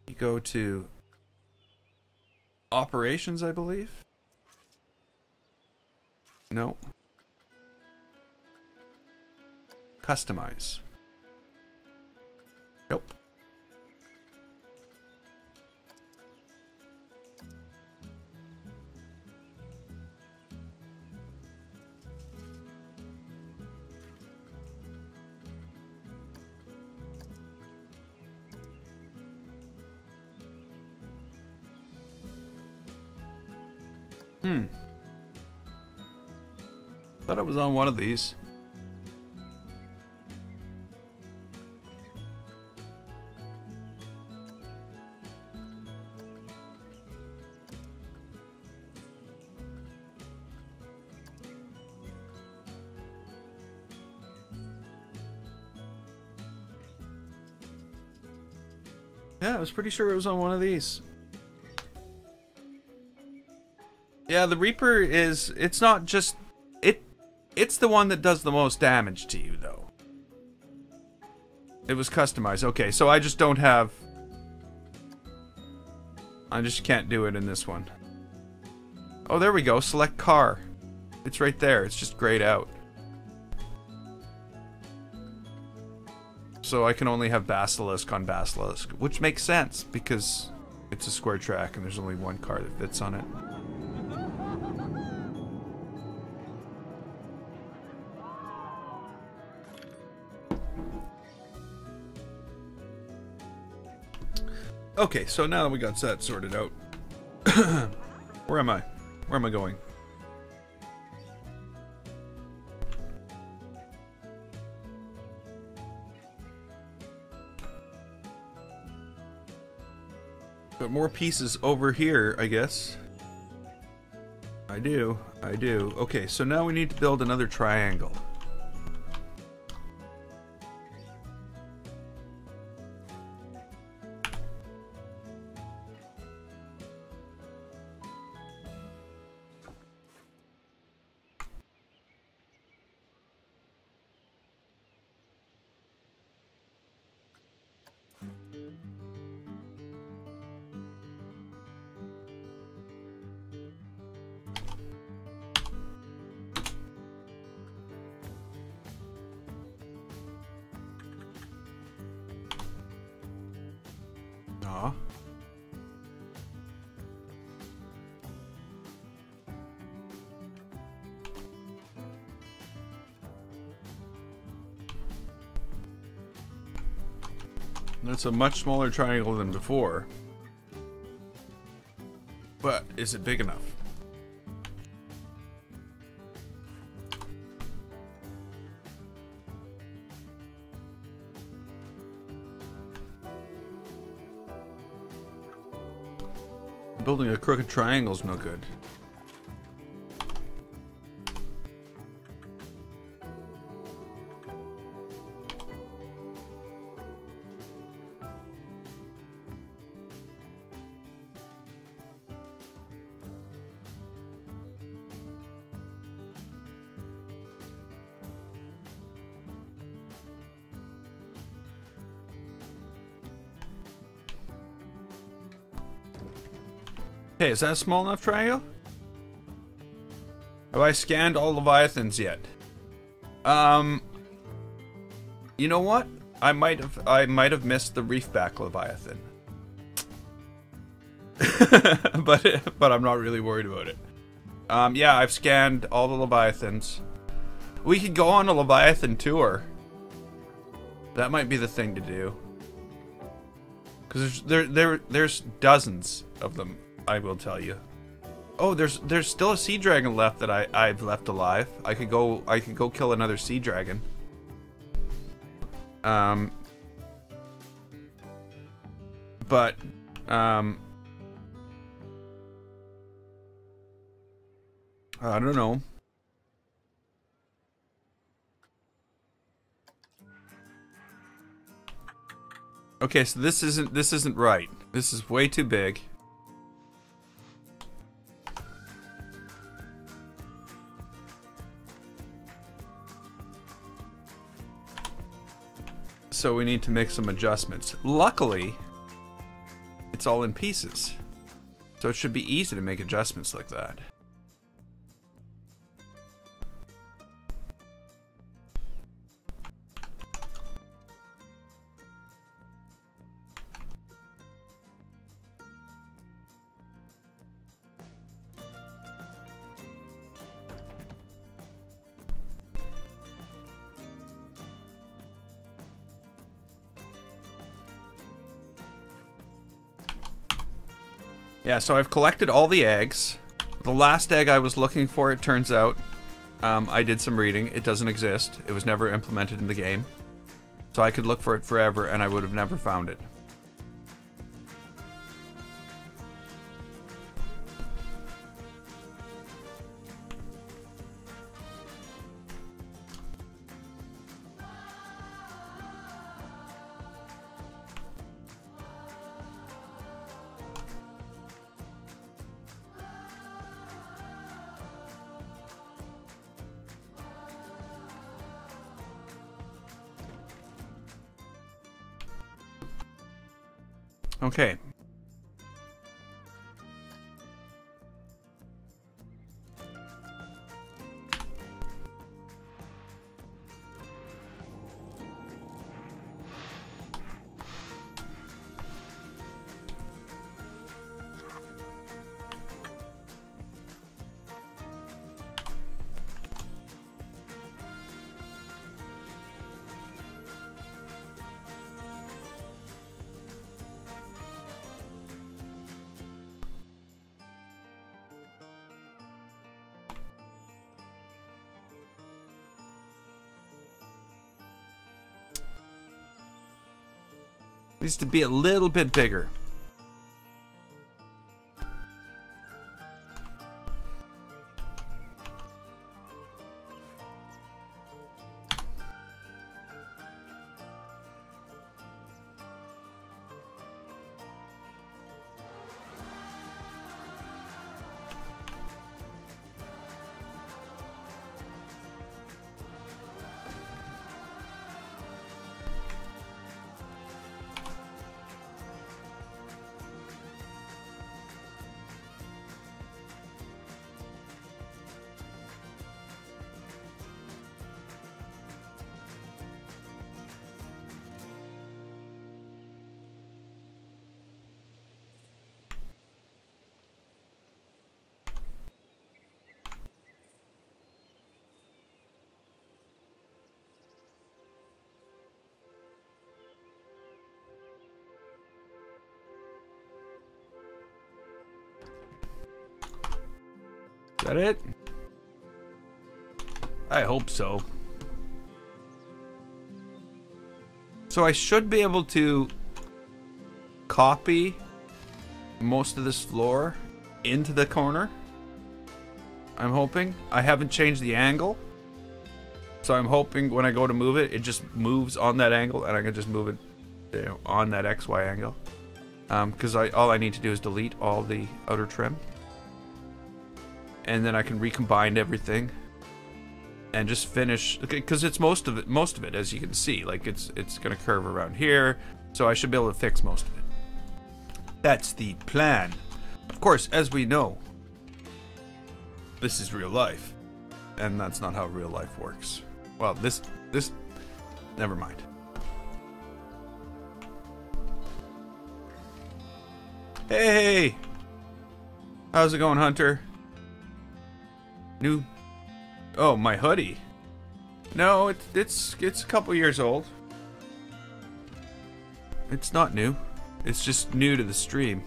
You go to operations, I believe. No. Customize. Nope. Thought it was on one of these. Yeah, I was pretty sure it was on one of these. Yeah, the Reaper is, it's not just, it's the one that does the most damage to you, though. It was customized. Okay, so I just don't have, I just can't do it in this one. Oh, there we go, select car. It's right there, it's just grayed out. So I can only have Basilisk on Basilisk, which makes sense, because it's a square track and there's only one car that fits on it. Okay, so now that we got that sorted out, where am I? Where am I going? Got more pieces over here, I guess. I do. Okay, so now we need to build another triangle. That's a much smaller triangle than before. But is it big enough? Building a crooked triangle's no good. Okay, is that a small enough triangle? Have I scanned all Leviathans yet? You know what? I might have missed the Reefback Leviathan. but I'm not really worried about it. Yeah, I've scanned all the Leviathans. We could go on a Leviathan tour. That might be the thing to do. Because there's dozens of them, I will tell you. Oh, there's still a sea dragon left that I've left alive. I could go kill another sea dragon. But I don't know. Okay, so this isn't right. This is way too big. So we need to make some adjustments. Luckily, it's all in pieces. So it should be easy to make adjustments like that. Yeah, so I've collected all the eggs. The last egg I was looking for, it turns out, I did some reading. It doesn't exist. It was never implemented in the game. So I could look for it forever and I would have never found it. Okay. Needs to be a little bit bigger. Is that it? I hope so. So I should be able to copy most of this floor into the corner. I'm hoping. I haven't changed the angle. So I'm hoping when I go to move it, it just moves on that angle and I can just move it, you know, on that XY angle. Because all I need to do is delete all the outer trim. And then I can recombine everything and just finish, because it's most of it, as you can see, like it's gonna curve around here, so I should be able to fix most of it. That's the plan. Of course, as we know, this is real life, and that's not how real life works. Well, this never mind. Hey, how's it going, Hunter? New. Oh, my hoodie. No, it's a couple years old. It's not new. It's just new to the stream.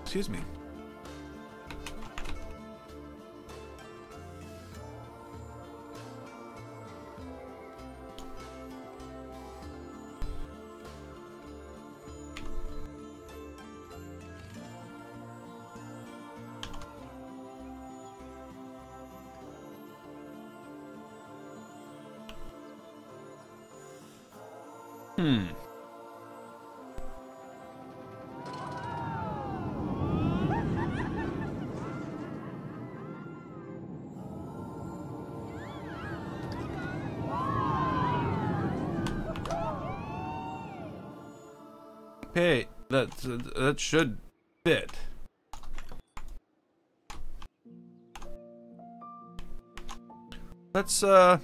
Excuse me. Okay, that should fit. Let's chop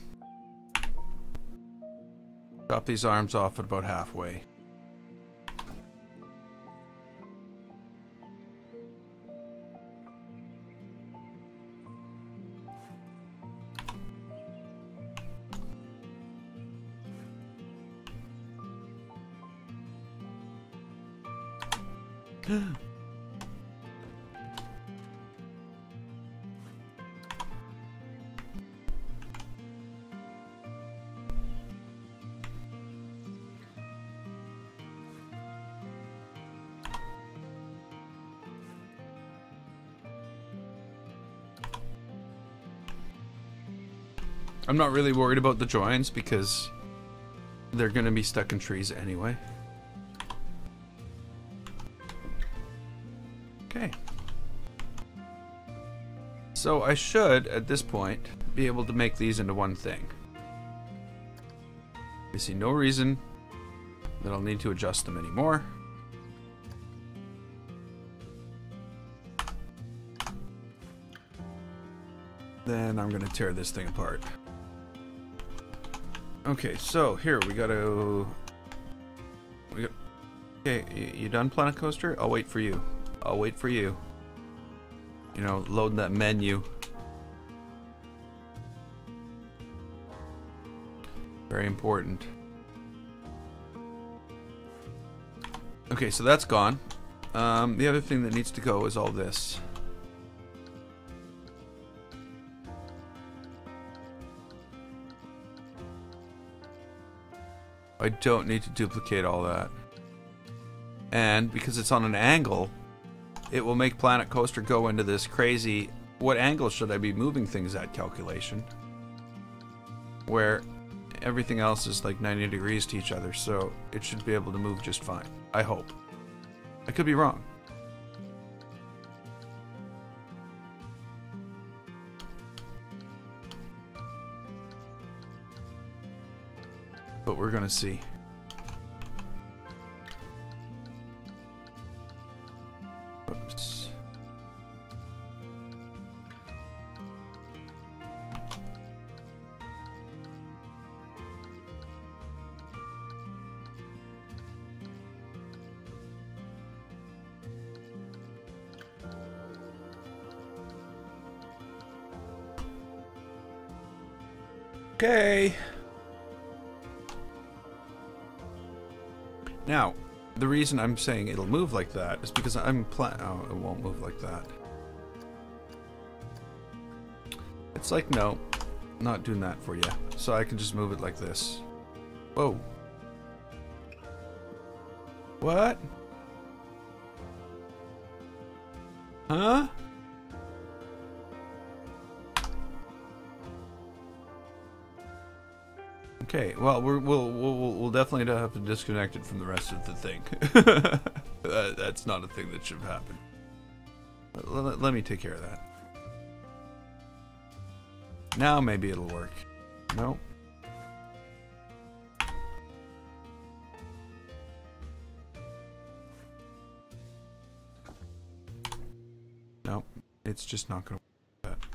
these arms off at about halfway. I'm not really worried about the joins because they're gonna be stuck in trees anyway. Okay. So I should, at this point, be able to make these into one thing. I see no reason that I'll need to adjust them anymore. Then I'm gonna tear this thing apart. Okay, so here we got. Okay, you done, Planet Coaster? I'll wait for you. I'll wait for you. You know, loading that menu. Very important. Okay, so that's gone. The other thing that needs to go is all this. I don't need to duplicate all that. And because it's on an angle, it will make Planet Coaster go into this crazy, what angle should I be moving things at calculation, where everything else is like 90 degrees to each other, so it should be able to move just fine. I hope. I could be wrong. But we're gonna see. Oops. Okay. Now, the reason I'm saying it'll move like that is because oh, it won't move like that. It's like, no, not doing that for you. So I can just move it like this. Whoa. What? Huh? Okay, well, we'll definitely have to disconnect it from the rest of the thing. That's not a thing that should happen. Let me take care of that. Now maybe it'll work. No. No, it's just not going to work like that.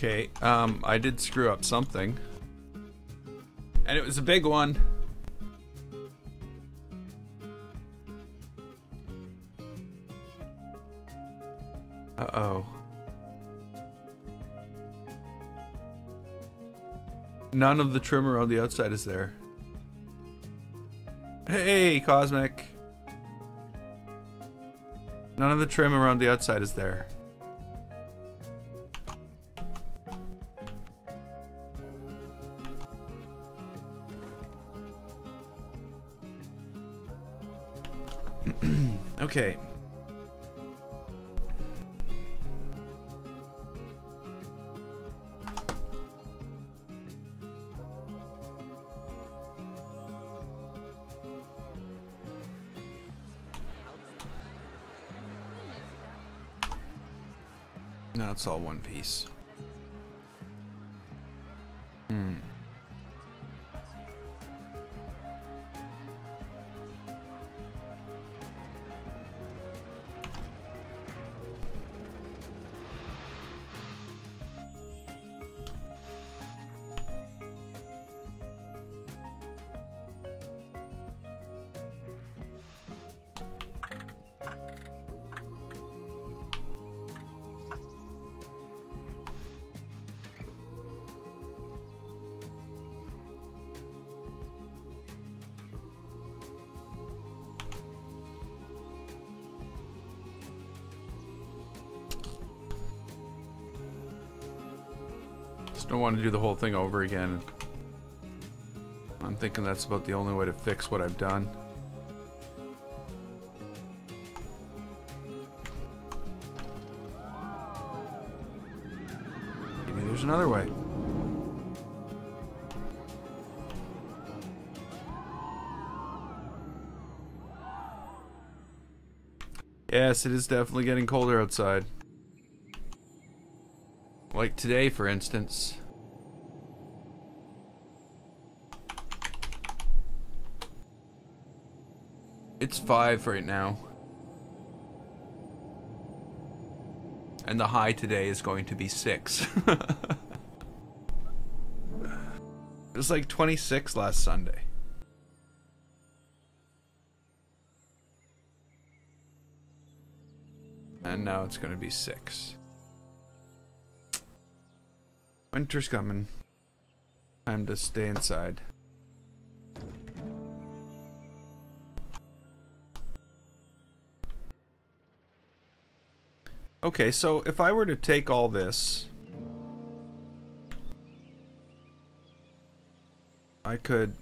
Okay, I did screw up something. And it was a big one. Uh-oh. None of the trim around the outside is there. Hey, Cosmic. None of the trim around the outside is there. Okay. No, it's all one piece. Don't want to do the whole thing over again. I'm thinking that's about the only way to fix what I've done. Maybe there's another way. Yes, it is definitely getting colder outside. Like today, for instance. It's 5 right now. And the high today is going to be 6. It was like 26 last Sunday. And now it's going to be 6. Winter's coming. Time to stay inside. Okay, so if I were to take all this, I could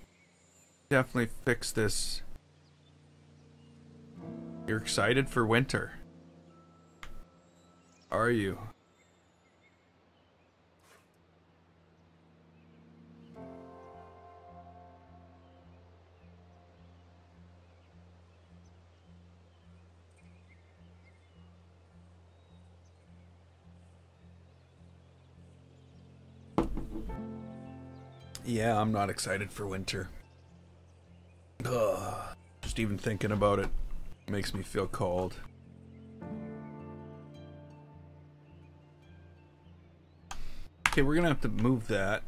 definitely fix this. You're excited for winter? Are you? Yeah, I'm not excited for winter. Ugh. Just even thinking about it makes me feel cold. Okay, we're gonna have to move that.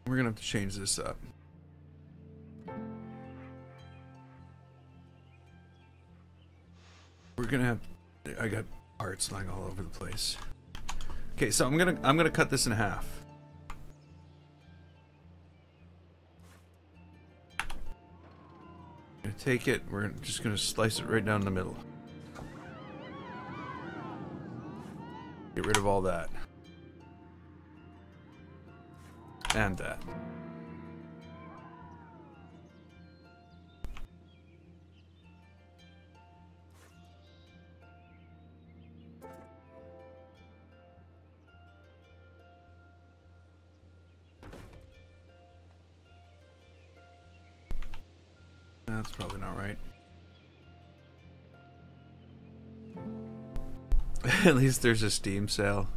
We're gonna have to change this up. We're gonna have... I got parts lying all over the place. Okay, so I'm gonna cut this in half. Take it, we're just gonna slice it right down the middle. Get rid of all that. And that. That's probably not right. At least there's a Steam sale.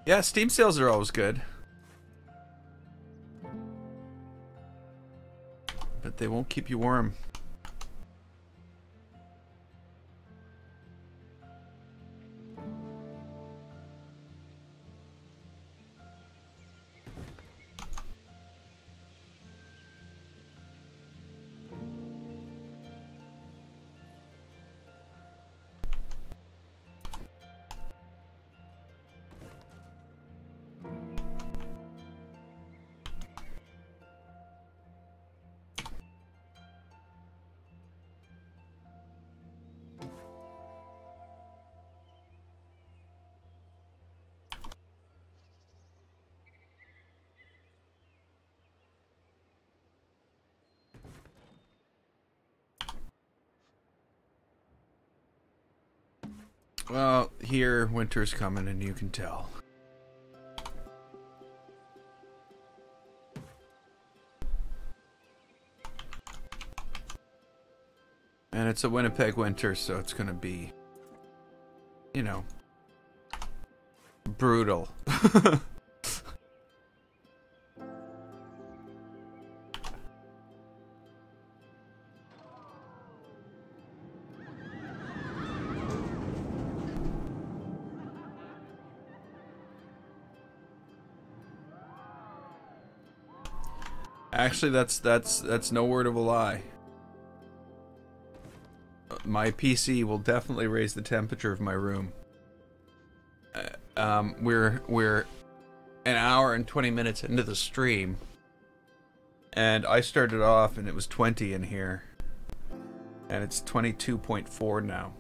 Yeah, Steam sales are always good. But they won't keep you warm. Well, here winter's coming and you can tell. And it's a Winnipeg winter, so it's gonna be, you know, brutal. Actually, that's no word of a lie. My PC will definitely raise the temperature of my room. We're an hour and 20 minutes into the stream, and I started off and it was 20 in here, and it's 22.4 now,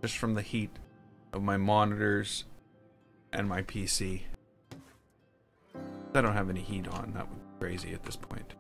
just from the heat of my monitors and my PC. I don't have any heat on. That would be crazy at this point.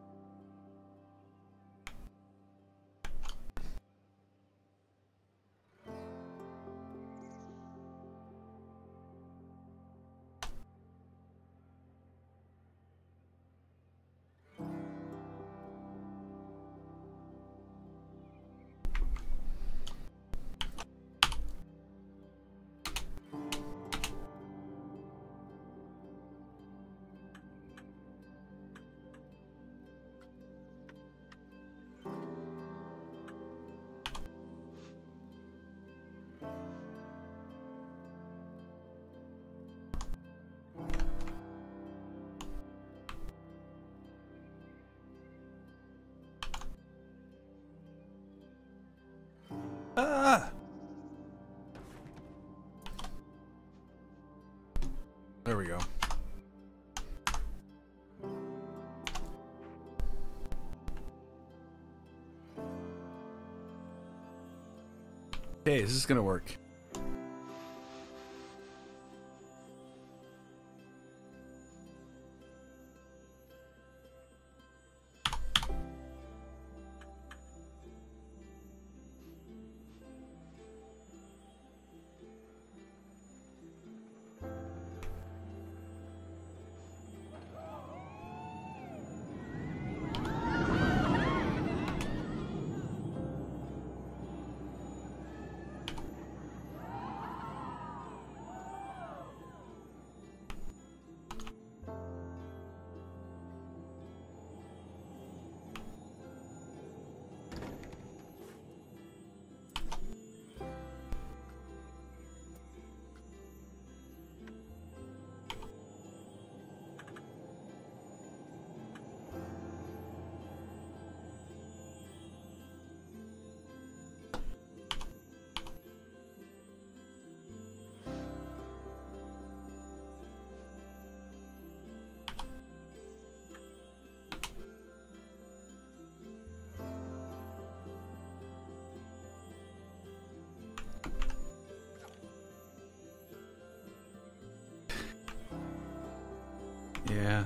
Ah! There we go. Okay, this is gonna work. Yeah.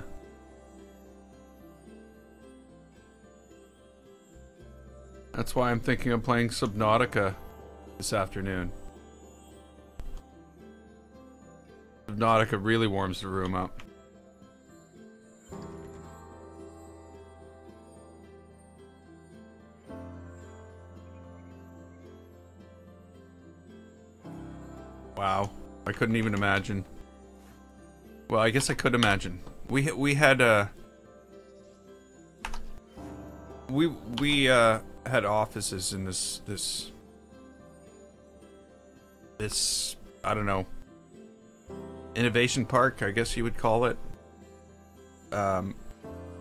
That's why I'm thinking of playing Subnautica this afternoon. Subnautica really warms the room up. Wow. I couldn't even imagine. Well, I guess I could imagine. We had had offices in this I don't know, innovation park, I guess you would call it, at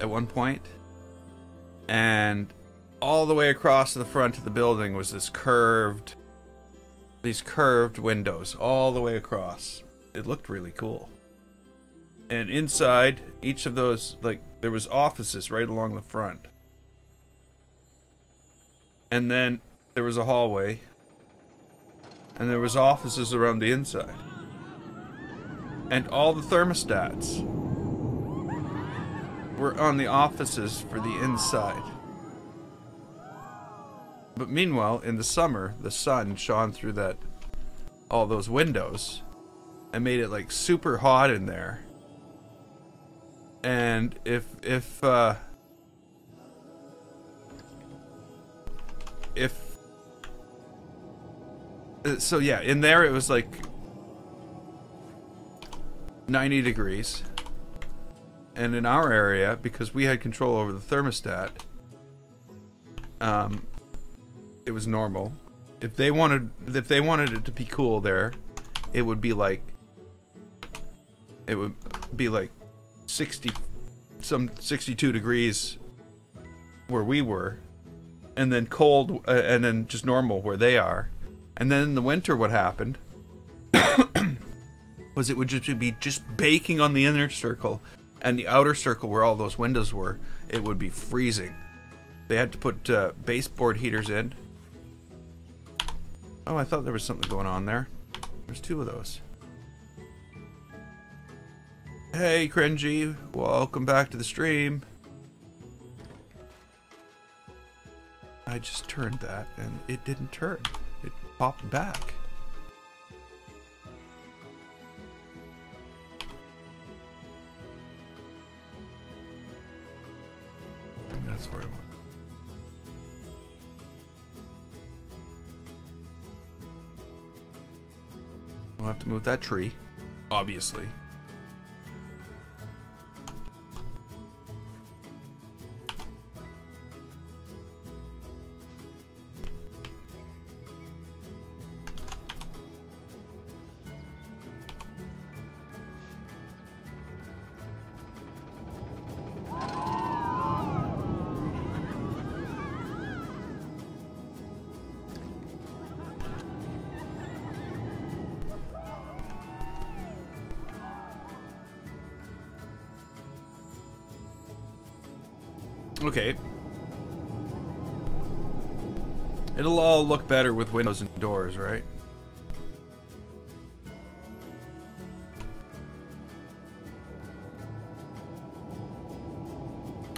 one point, and all the way across the front of the building was these curved windows all the way across. It looked really cool. And inside each of those, like, there was offices right along the front. And then there was a hallway. And there was offices around the inside. And all the thermostats were on the offices for the inside. But meanwhile, in the summer, the sun shone through all those windows and made it like super hot in there. And so yeah, in there it was like 90 degrees. And in our area, because we had control over the thermostat, it was normal. If they wanted it to be cool there, it would be like 62 degrees where we were, and then cold, and then just normal where they are. And then in the winter, what happened was it would just be baking on the inner circle, and the outer circle where all those windows were, it would be freezing. They had to put baseboard heaters in. Oh, I thought there was something going on there. There's two of those. Hey, Cringy, welcome back to the stream. I just turned that, and it didn't turn. It popped back. That's where I want. We'll have to move that tree, obviously. Okay. It'll all look better with windows and doors, right?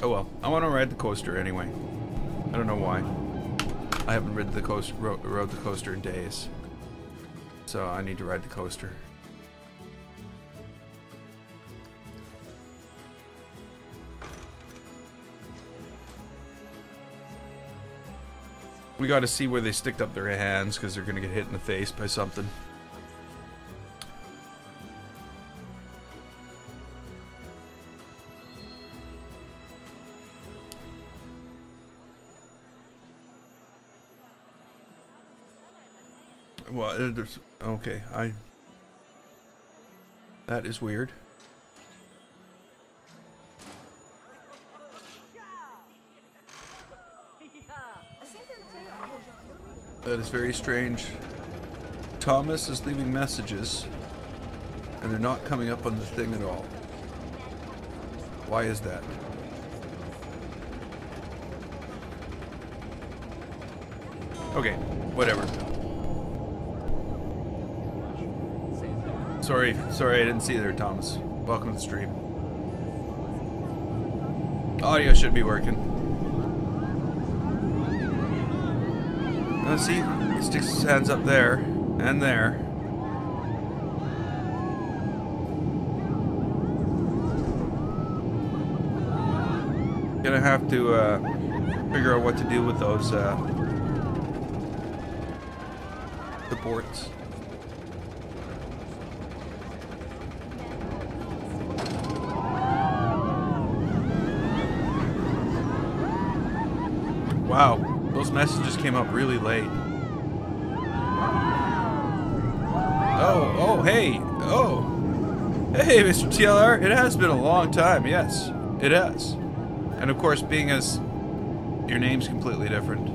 Oh well, I want to ride the coaster anyway. I don't know why. I haven't rode the coaster in days. So I need to ride the coaster. We got to see where they stick up their hands, because they're going to get hit in the face by something. Well, there's... Okay, that is weird. That is very strange. Thomas is leaving messages, and they're not coming up on the thing at all. Why is that? Okay, whatever. Sorry I didn't see you there, Thomas. Welcome to the stream. Audio should be working. See, he sticks his hands up there and there. Gonna have to figure out what to do with those supports. Wow. Those messages came up really late. Oh, hey. Oh. Hey, Mr. TLR. It has been a long time. Yes, it has. And of course, being as your name's completely different.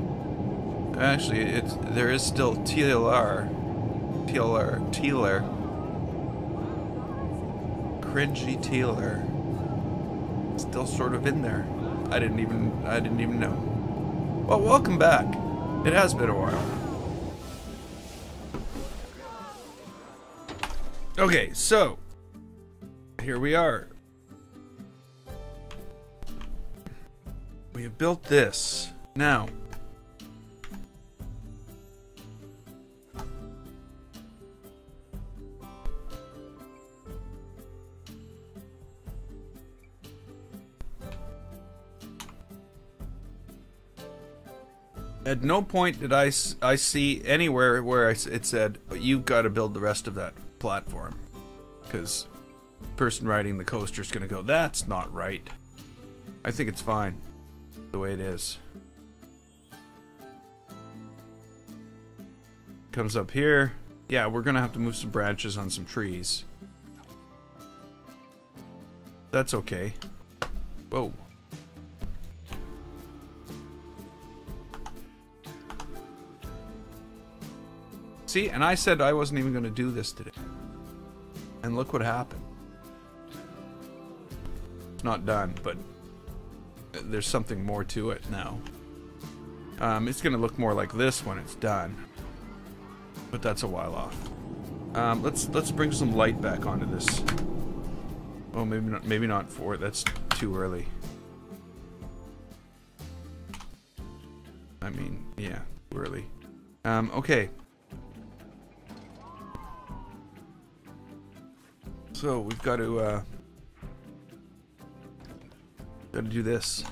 Actually, there is still TLR. Cringy TLR. Still sort of in there. I didn't even know. Well, welcome back. It has been a while. Okay, so here we are. We have built this. Now, At no point did I see anywhere where it said, you've got to build the rest of that platform. Because the person riding the coaster is going to go, that's not right. I think it's fine the way it is. Comes up here. Yeah, we're going to have to move some branches on some trees. That's okay. Whoa. See, and I said I wasn't even going to do this today. And look what happened. It's not done, but there's something more to it now. It's going to look more like this when it's done. But that's a while off. Let's bring some light back onto this. Oh, maybe not for it. That's too early. I mean, yeah, too early. Okay. So we've got to do this.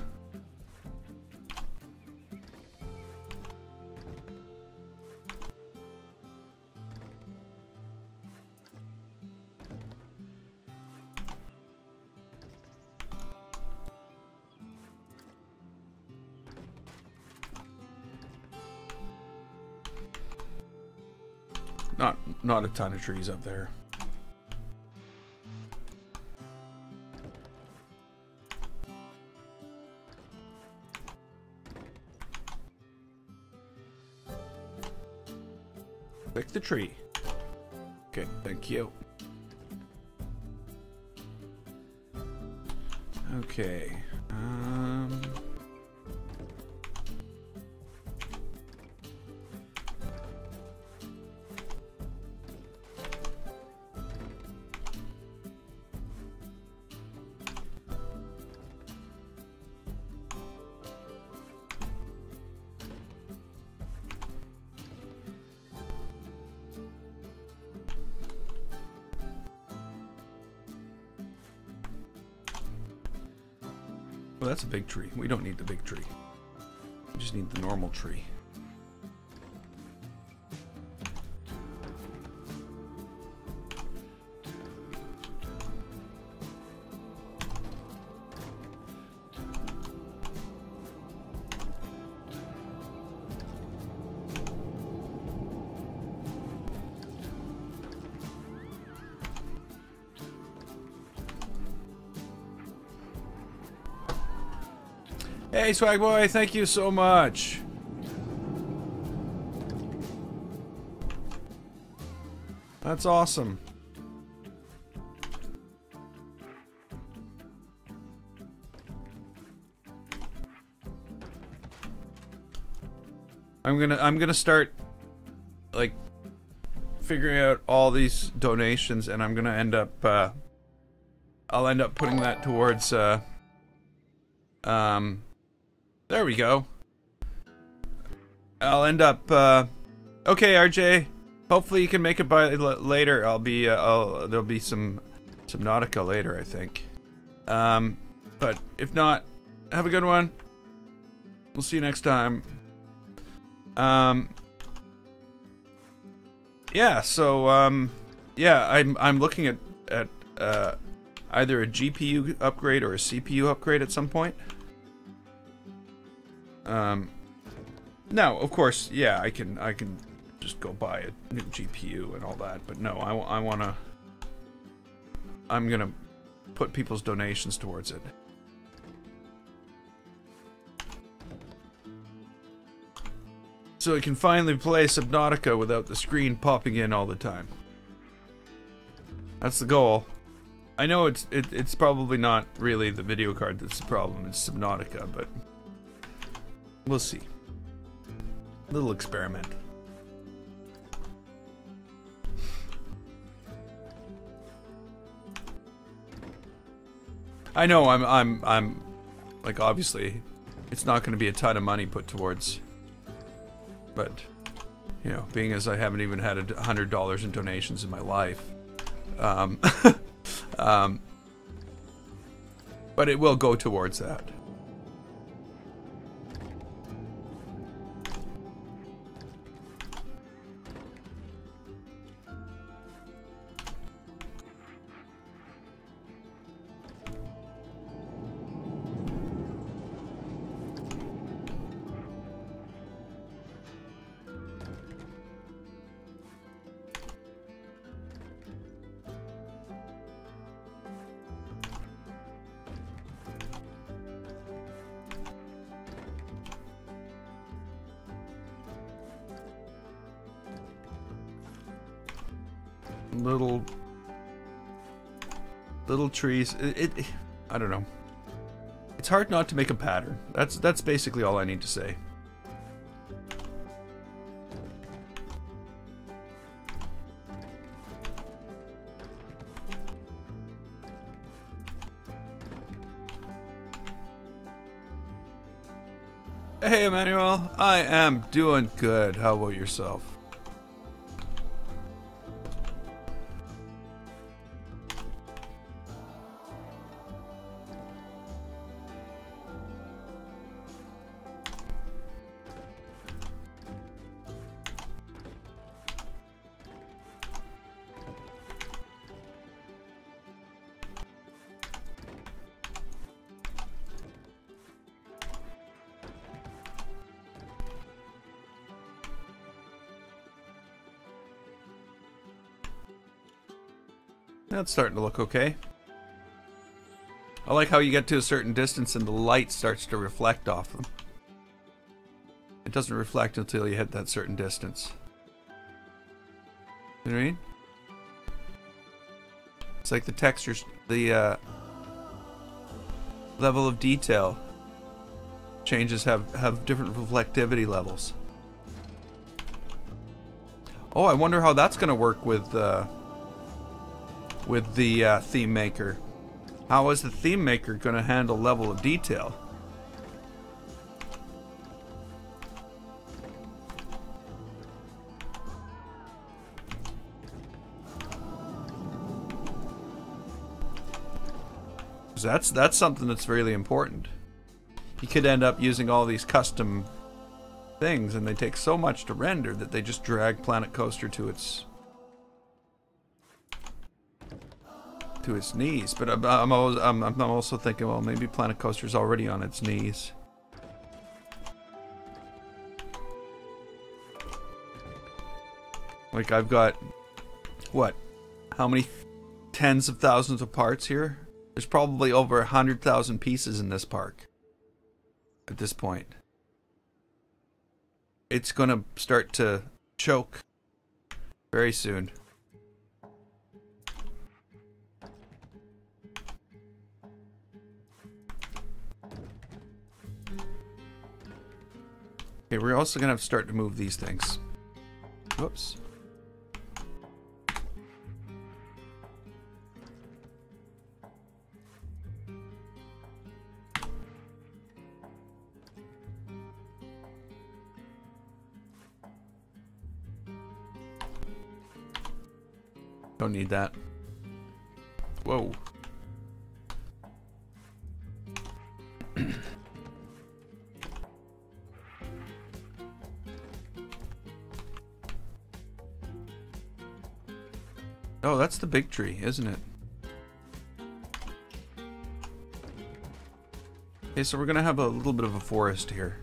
Not a ton of trees up there. Pick the tree. Okay, thank you. Okay. Well, that's a big tree. We don't need the big tree. We just need the normal tree. Hey, Swag Boy, thank you so much. That's awesome. I'm gonna start like figuring out all these donations, and I'm gonna end up I'll end up putting that towards there we go. I'll end up okay, RJ. Hopefully you can make it by later. There'll be some Subnautica later, I think. But if not, have a good one. We'll see you next time. Yeah, so yeah, I'm looking at either a GPU upgrade or a CPU upgrade at some point. Now, of course, yeah, I can just go buy a new GPU and all that, but no, I'm gonna put people's donations towards it. So I can finally play Subnautica without the screen popping in all the time. That's the goal. I know it's probably not really the video card that's the problem, it's Subnautica, but we'll see. Little experiment. I know I'm like, obviously it's not going to be a ton of money put towards, but you know, being as I haven't even had $100 in donations in my life, but it will go towards that. little trees. I don't know. It's hard not to make a pattern. That's basically all I need to say. Hey, Emmanuel. I am doing good. How about yourself? That's starting to look okay. I like how you get to a certain distance and the light starts to reflect off them. It doesn't reflect until you hit that certain distance. You know what I mean? It's like the textures, the level of detail changes have different reflectivity levels. Oh, I wonder how that's going to work with the theme maker. How is the theme maker going to handle level of detail? That's something that's really important. You could end up using all these custom things, and they take so much to render that they just drag Planet Coaster to its knees. But I'm also thinking, well, maybe Planet Coaster's already on its knees. Like, I've got what? How many tens of thousands of parts here? There's probably over 100,000 pieces in this park at this point. It's gonna start to choke very soon. Okay, we're also gonna have to start to move these things. Whoops. Don't need that. Whoa. Oh, that's the big tree, isn't it? Okay, so we're gonna have a little bit of a forest here.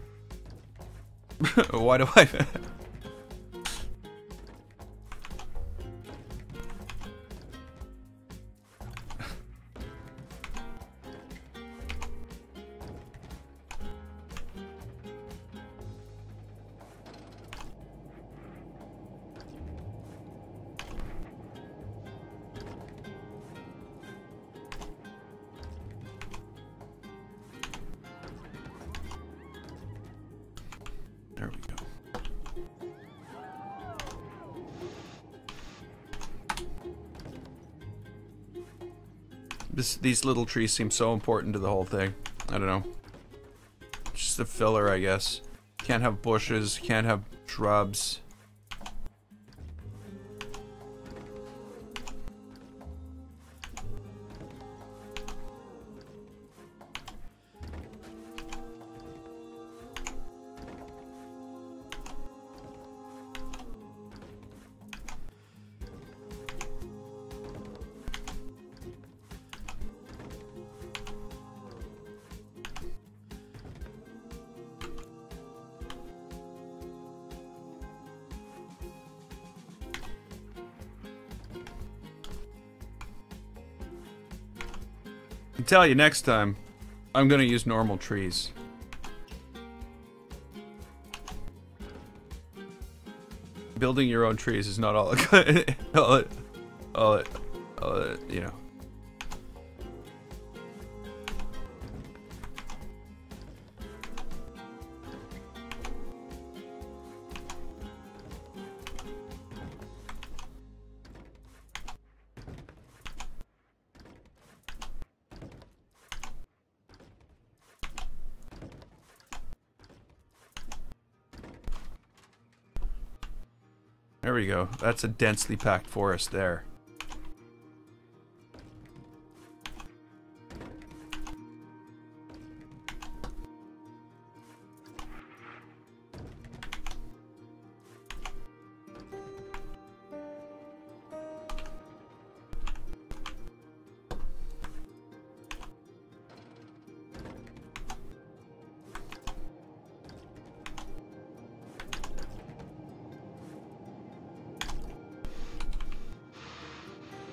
Why do I... There we go. These little trees seem so important to the whole thing. I don't know. Just a filler, I guess. Can't have bushes, can't have shrubs. I tell you, next time, I'm gonna use normal trees. Building your own trees is not all you know. There we go. That's a densely packed forest there.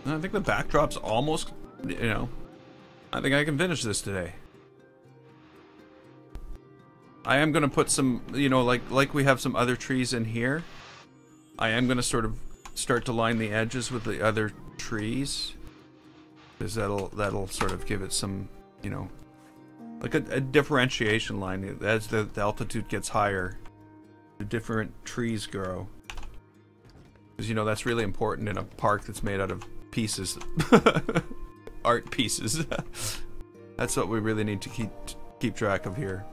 I think the backdrop's almost, you know, I think I can finish this today. I am going to put some, you know, like we have some other trees in here. I am going to sort of start to line the edges with the other trees. Because that'll sort of give it some, you know, like a differentiation line. As the altitude gets higher, the different trees grow. Because, you know, that's really important in a park that's made out of pieces. Art pieces. That's what we really need to keep track of here.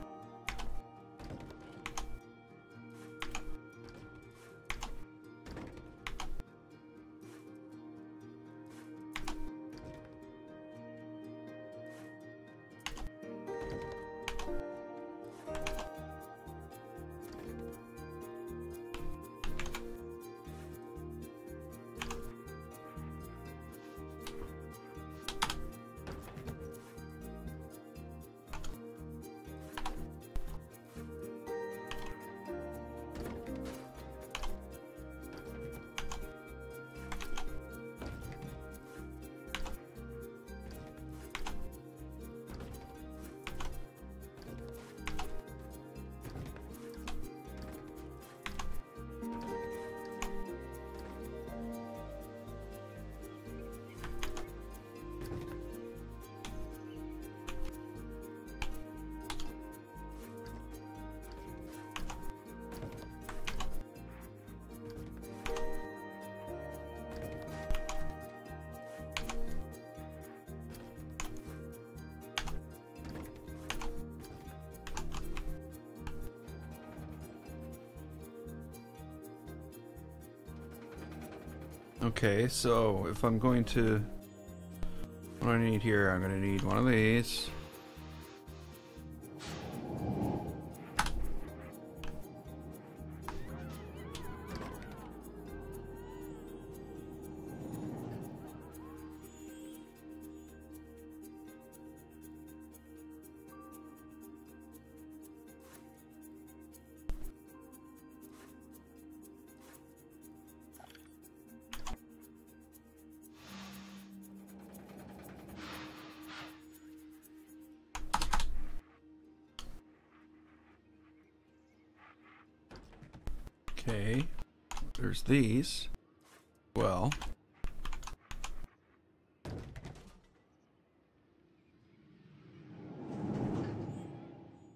Okay, so if I'm going to... What do I need here? I'm going to need one of these. Okay, there's these. Well,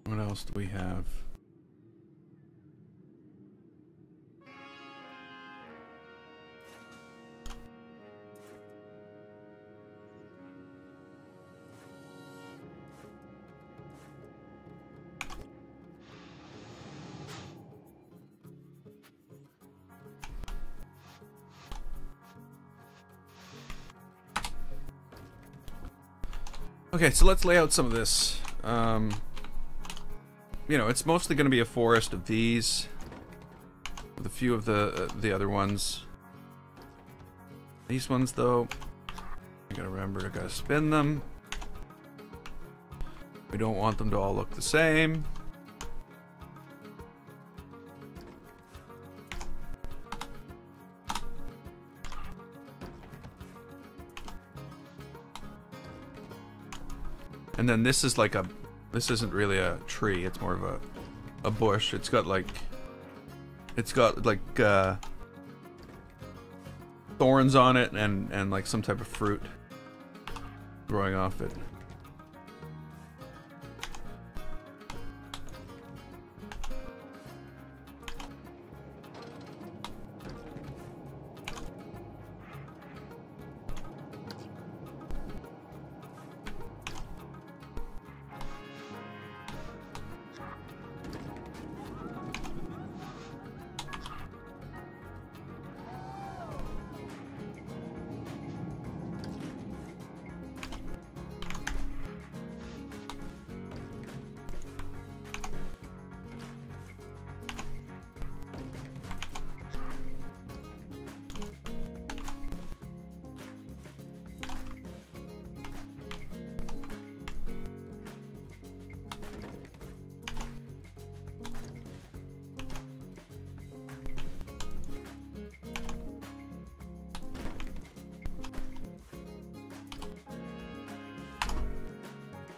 what else do we have? Okay, so let's lay out some of this. You know, it's mostly going to be a forest of these, with a few of the other ones. These ones, though, I gotta remember, I gotta spin them. We don't want them to all look the same. And then this is like a, this isn't really a tree, it's more of a bush. It's got like thorns on it and like some type of fruit growing off it.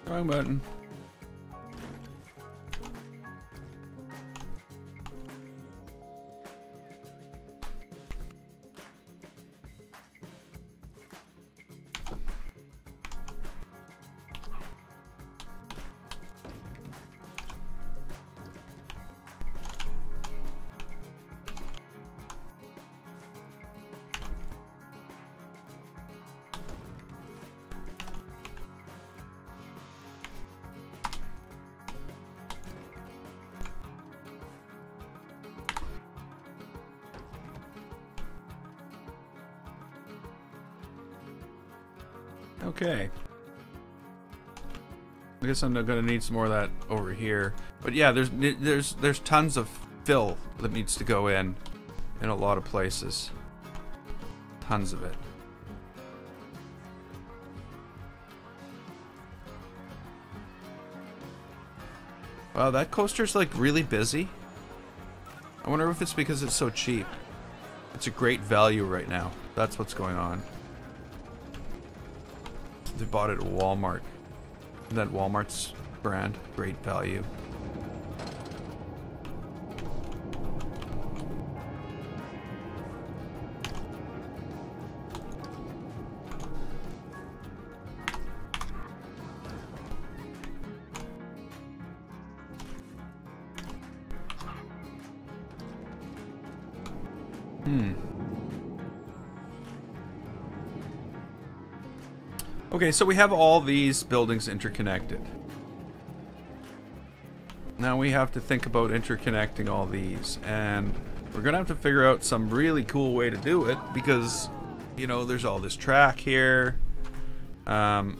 Wrong button. Okay. I guess I'm gonna need some more of that over here. But yeah, there's tons of fill that needs to go in a lot of places. Tons of it. Wow, that coaster's like really busy. I wonder if it's because it's so cheap. It's a great value right now. That's what's going on. They bought it at Walmart. That Walmart's brand, great value. Okay, so we have all these buildings interconnected. Now we have to think about interconnecting all these, and we're gonna have to figure out some really cool way to do it because, you know, there's all this track here, and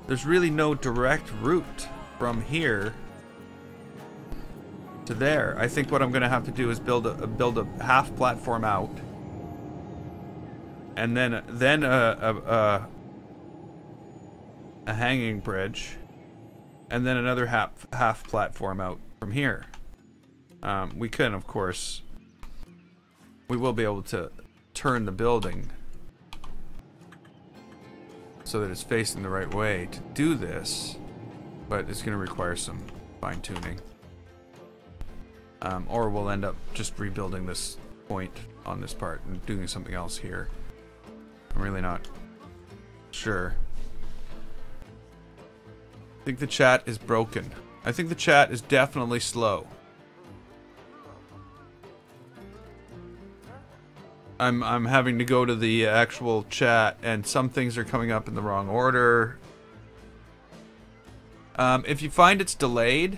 there's really no direct route from here to there. I think what I'm gonna have to do is build a half platform out. And then a hanging bridge, and then another half platform out from here. We can, of course, we will be able to turn the building so that it's facing the right way to do this, but it's going to require some fine-tuning. Or we'll end up just rebuilding this point on this part and doing something else here. I'm really not sure. I think the chat is broken. I think the chat is definitely slow. I'm having to go to the actual chat, and some things are coming up in the wrong order. If you find it's delayed,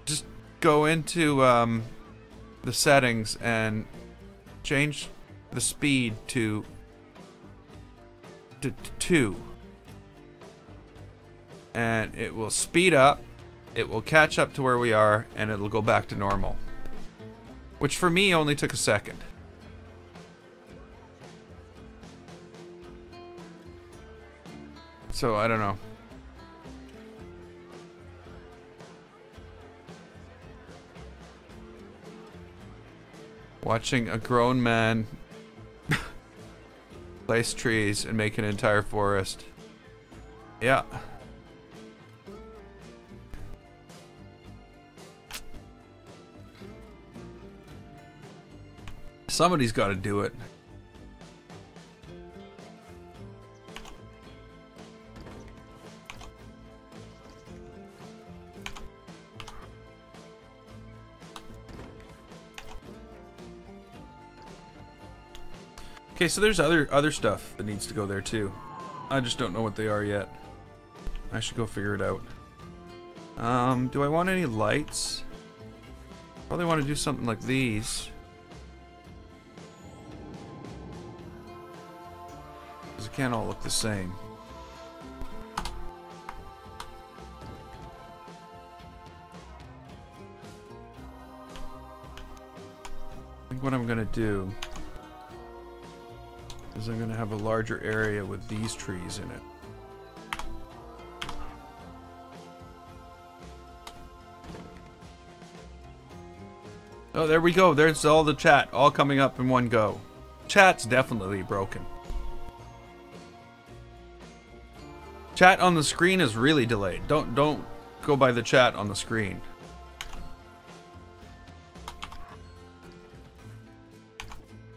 just go into the settings and change the speed to 2, and it will speed up, it will catch up to where we are, and it'll go back to normal, which for me only took a second. So I don't know. Watching a grown man place trees and make an entire forest. Yeah. Somebody's got to do it. Okay, so there's other stuff that needs to go there too. I just don't know what they are yet. I should go figure it out. Do I want any lights? Probably want to do something like these. Because it can't all look the same. I think what I'm gonna do is I'm gonna have a larger area with these trees in it. Oh, there we go. There's all the chat all coming up in one go. Chat's definitely broken. Chat on the screen is really delayed. Don't go by the chat on the screen.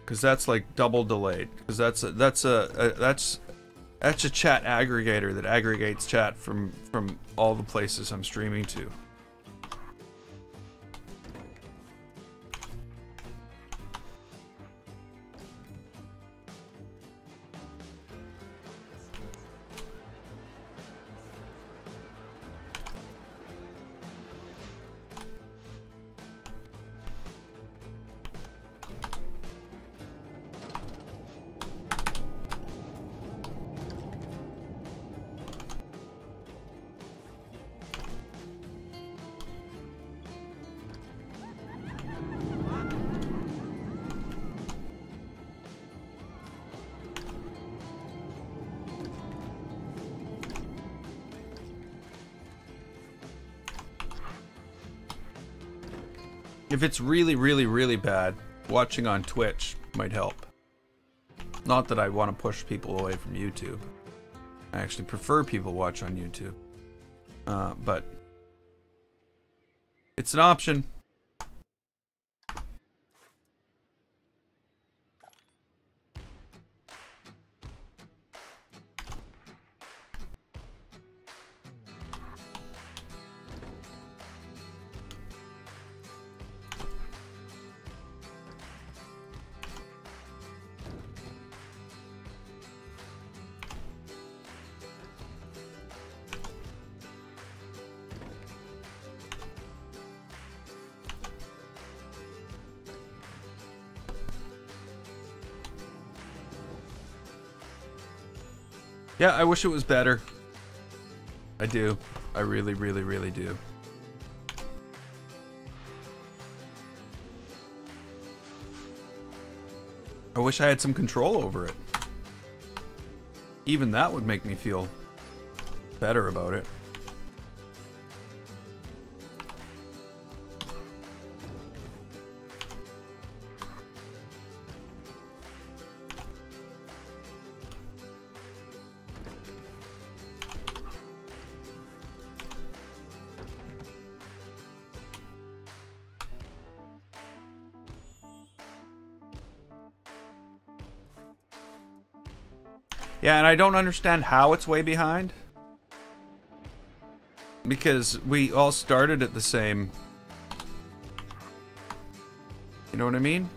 Because that's like double delayed. Because that's a chat aggregator that aggregates chat from all the places I'm streaming to. If it's really, really, really bad, watching on Twitch might help. Not that I want to push people away from YouTube. I actually prefer people watch on YouTube. But it's an option. Yeah, I wish it was better. I do. I really, really, really do. I wish I had some control over it. Even that would make me feel better about it. Yeah, and I don't understand how it's way behind. Because we all started at the same... You know what I mean?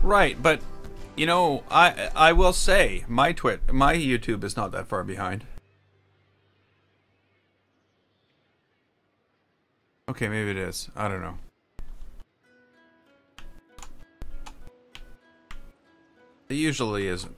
Right, but you know, I will say my YouTube is not that far behind. Okay, maybe it is. I don't know. It usually isn't.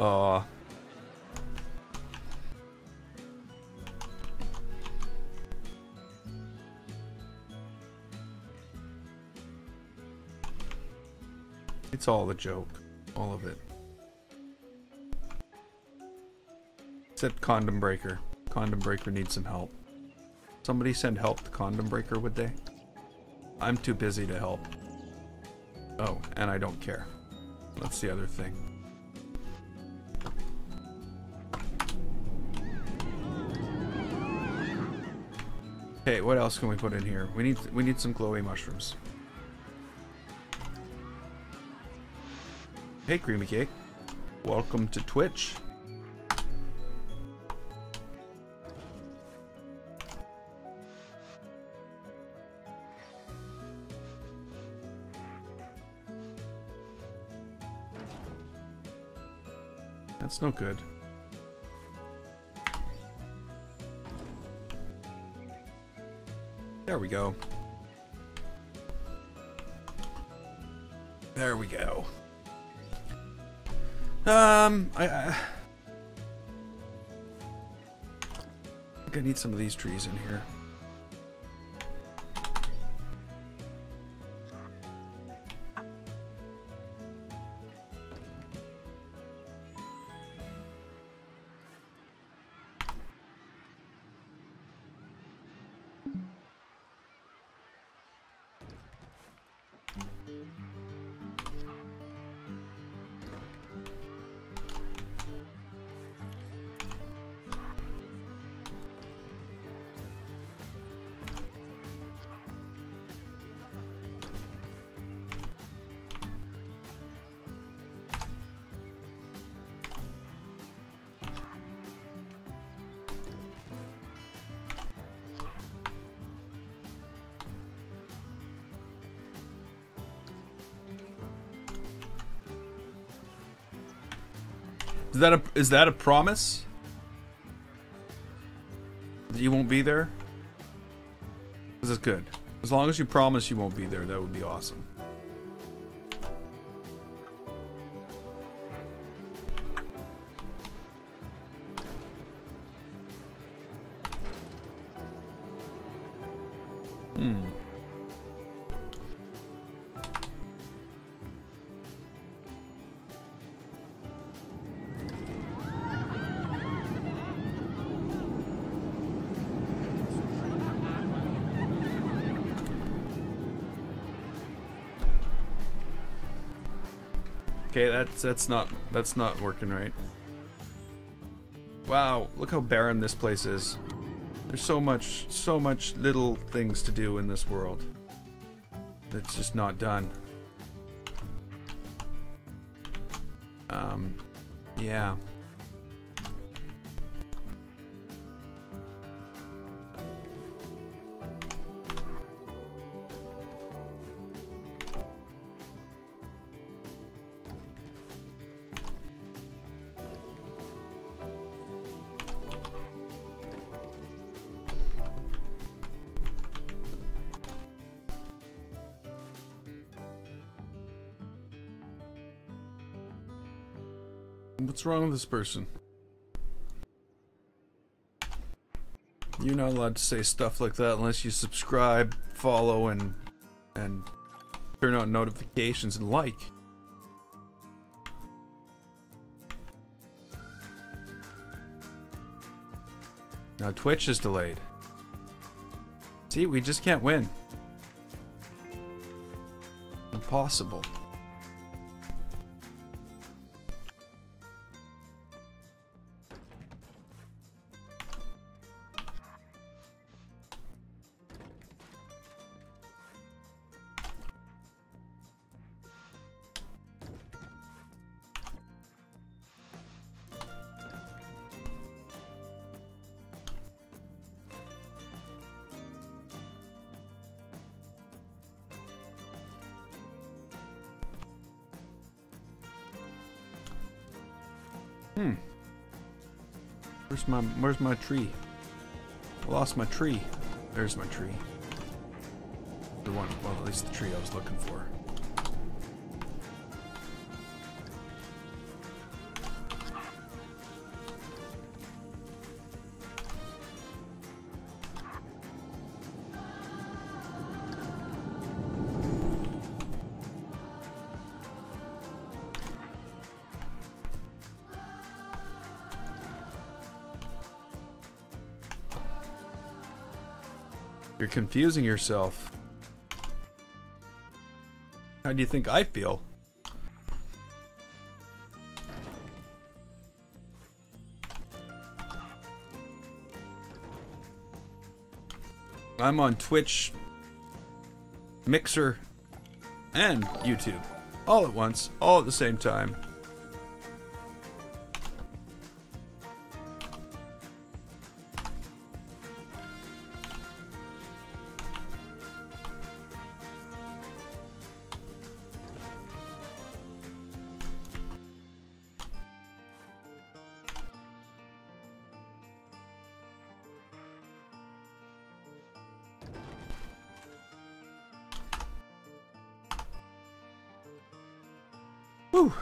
Aw. It's all a joke. All of it. Except Condom Breaker. Condom Breaker needs some help. Somebody send help to Condom Breaker, would they? I'm too busy to help. Oh, and I don't care. That's the other thing. Okay, what else can we put in here? We need some glowy mushrooms. Hey, Creamy Cake. Welcome to Twitch. That's no good. There we go. There we go. I think I need some of these trees in here. Is that a promise? That you won't be there? This is good. As long as you promise you won't be there, that would be awesome. Okay, that's not working right. Wow, look how barren this place is. There's so much little things to do in this world. That's just not done. Yeah. What's wrong with this person? You're not allowed to say stuff like that unless you subscribe, follow, and turn on notifications and like. Now Twitch is delayed. See, we just can't win. Impossible. Hmm. Where's my tree? I lost my tree. There's my tree. The one, well, at least the tree I was looking for. You're confusing yourself. How do you think I feel? I'm on Twitch, Mixer, and YouTube. All at once, all at the same time. Whew.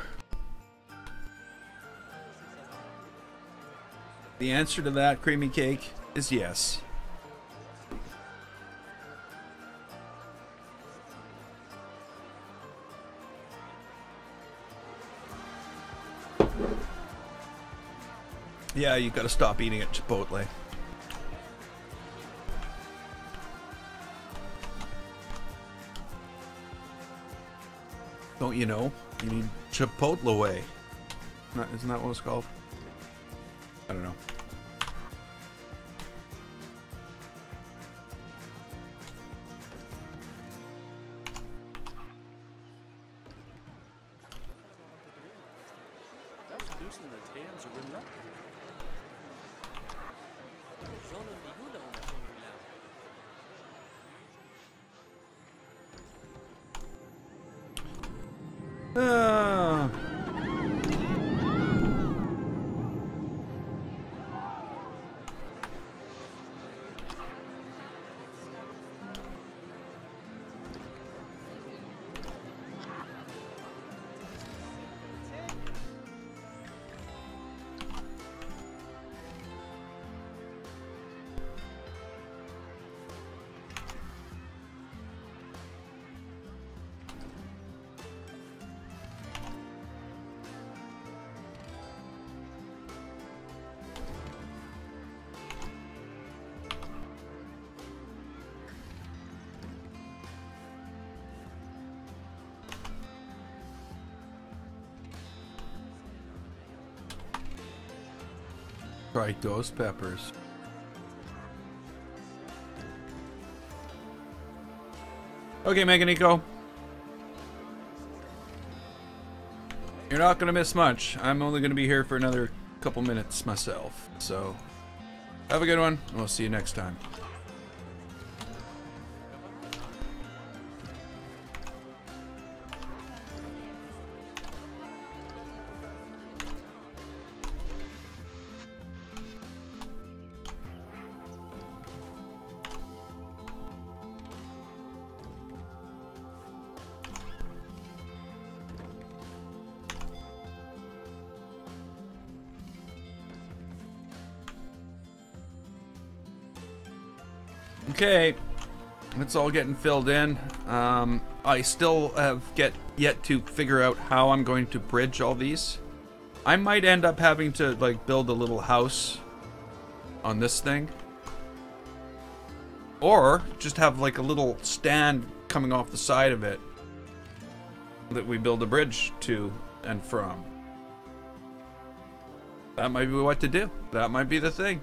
The answer to that, creamy cake, is yes. Yeah, you gotta stop eating at Chipotle. Don't you know? You need Chipotle way. Isn't that what it's called? I don't know. Try ghost peppers. Okay, Meganico. You're not gonna miss much. I'm only gonna be here for another couple minutes myself. So, have a good one, and we'll see you next time. Okay, it's all getting filled in. I still have yet to figure out how I'm going to bridge all these. I might end up having to like build a little house on this thing, or just have like a little stand coming off the side of it that we build a bridge to and from. That might be what to do. That might be the thing.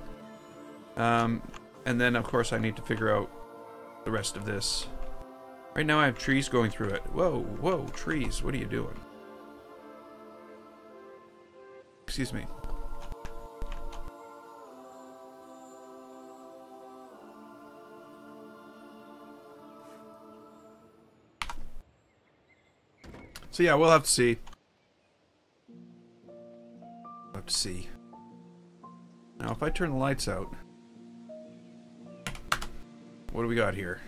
And then, of course, I need to figure out the rest of this. Right now, I have trees going through it. Whoa, whoa, trees. What are you doing? Excuse me. So, yeah, we'll have to see. We'll have to see. Now, if I turn the lights out, what do we got here?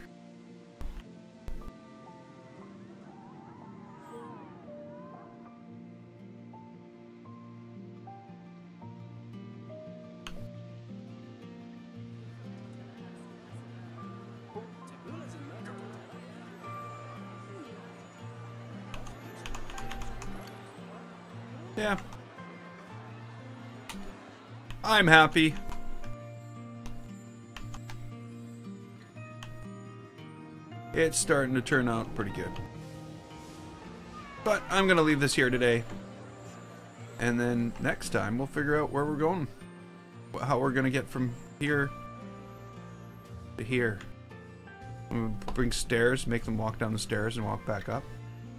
Yeah. I'm happy. It's starting to turn out pretty good. But I'm going to leave this here today. And then next time we'll figure out where we're going. How we're going to get from here to here. We'll bring stairs, make them walk down the stairs and walk back up.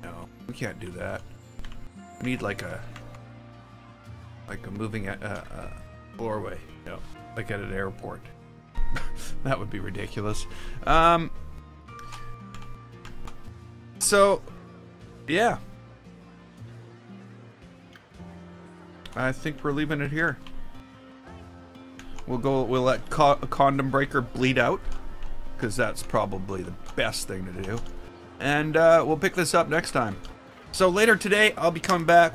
No, we can't do that. We need like a moving doorway, you know, like at an airport. That would be ridiculous. So, yeah. I think we're leaving it here. We'll let Condom Breaker bleed out, because that's probably the best thing to do. And we'll pick this up next time. So later today, I'll be coming back.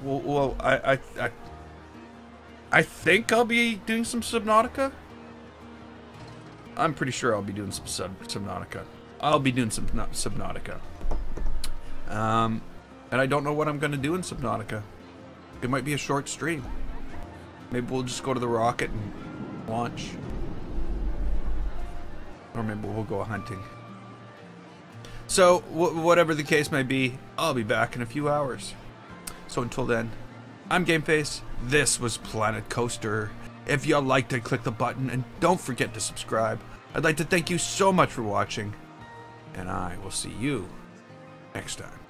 I think I'll be doing some Subnautica. I'm pretty sure I'll be doing some Subnautica. I'll be doing some Subnautica. And I don't know what I'm going to do in Subnautica. It might be a short stream. Maybe we'll just go to the rocket and launch. Or maybe we'll go hunting. So, whatever the case may be, I'll be back in a few hours. So until then, I'm GameFace. This was Planet Coaster. If you liked it, click the button and don't forget to subscribe. I'd like to thank you so much for watching. And I will see you next time.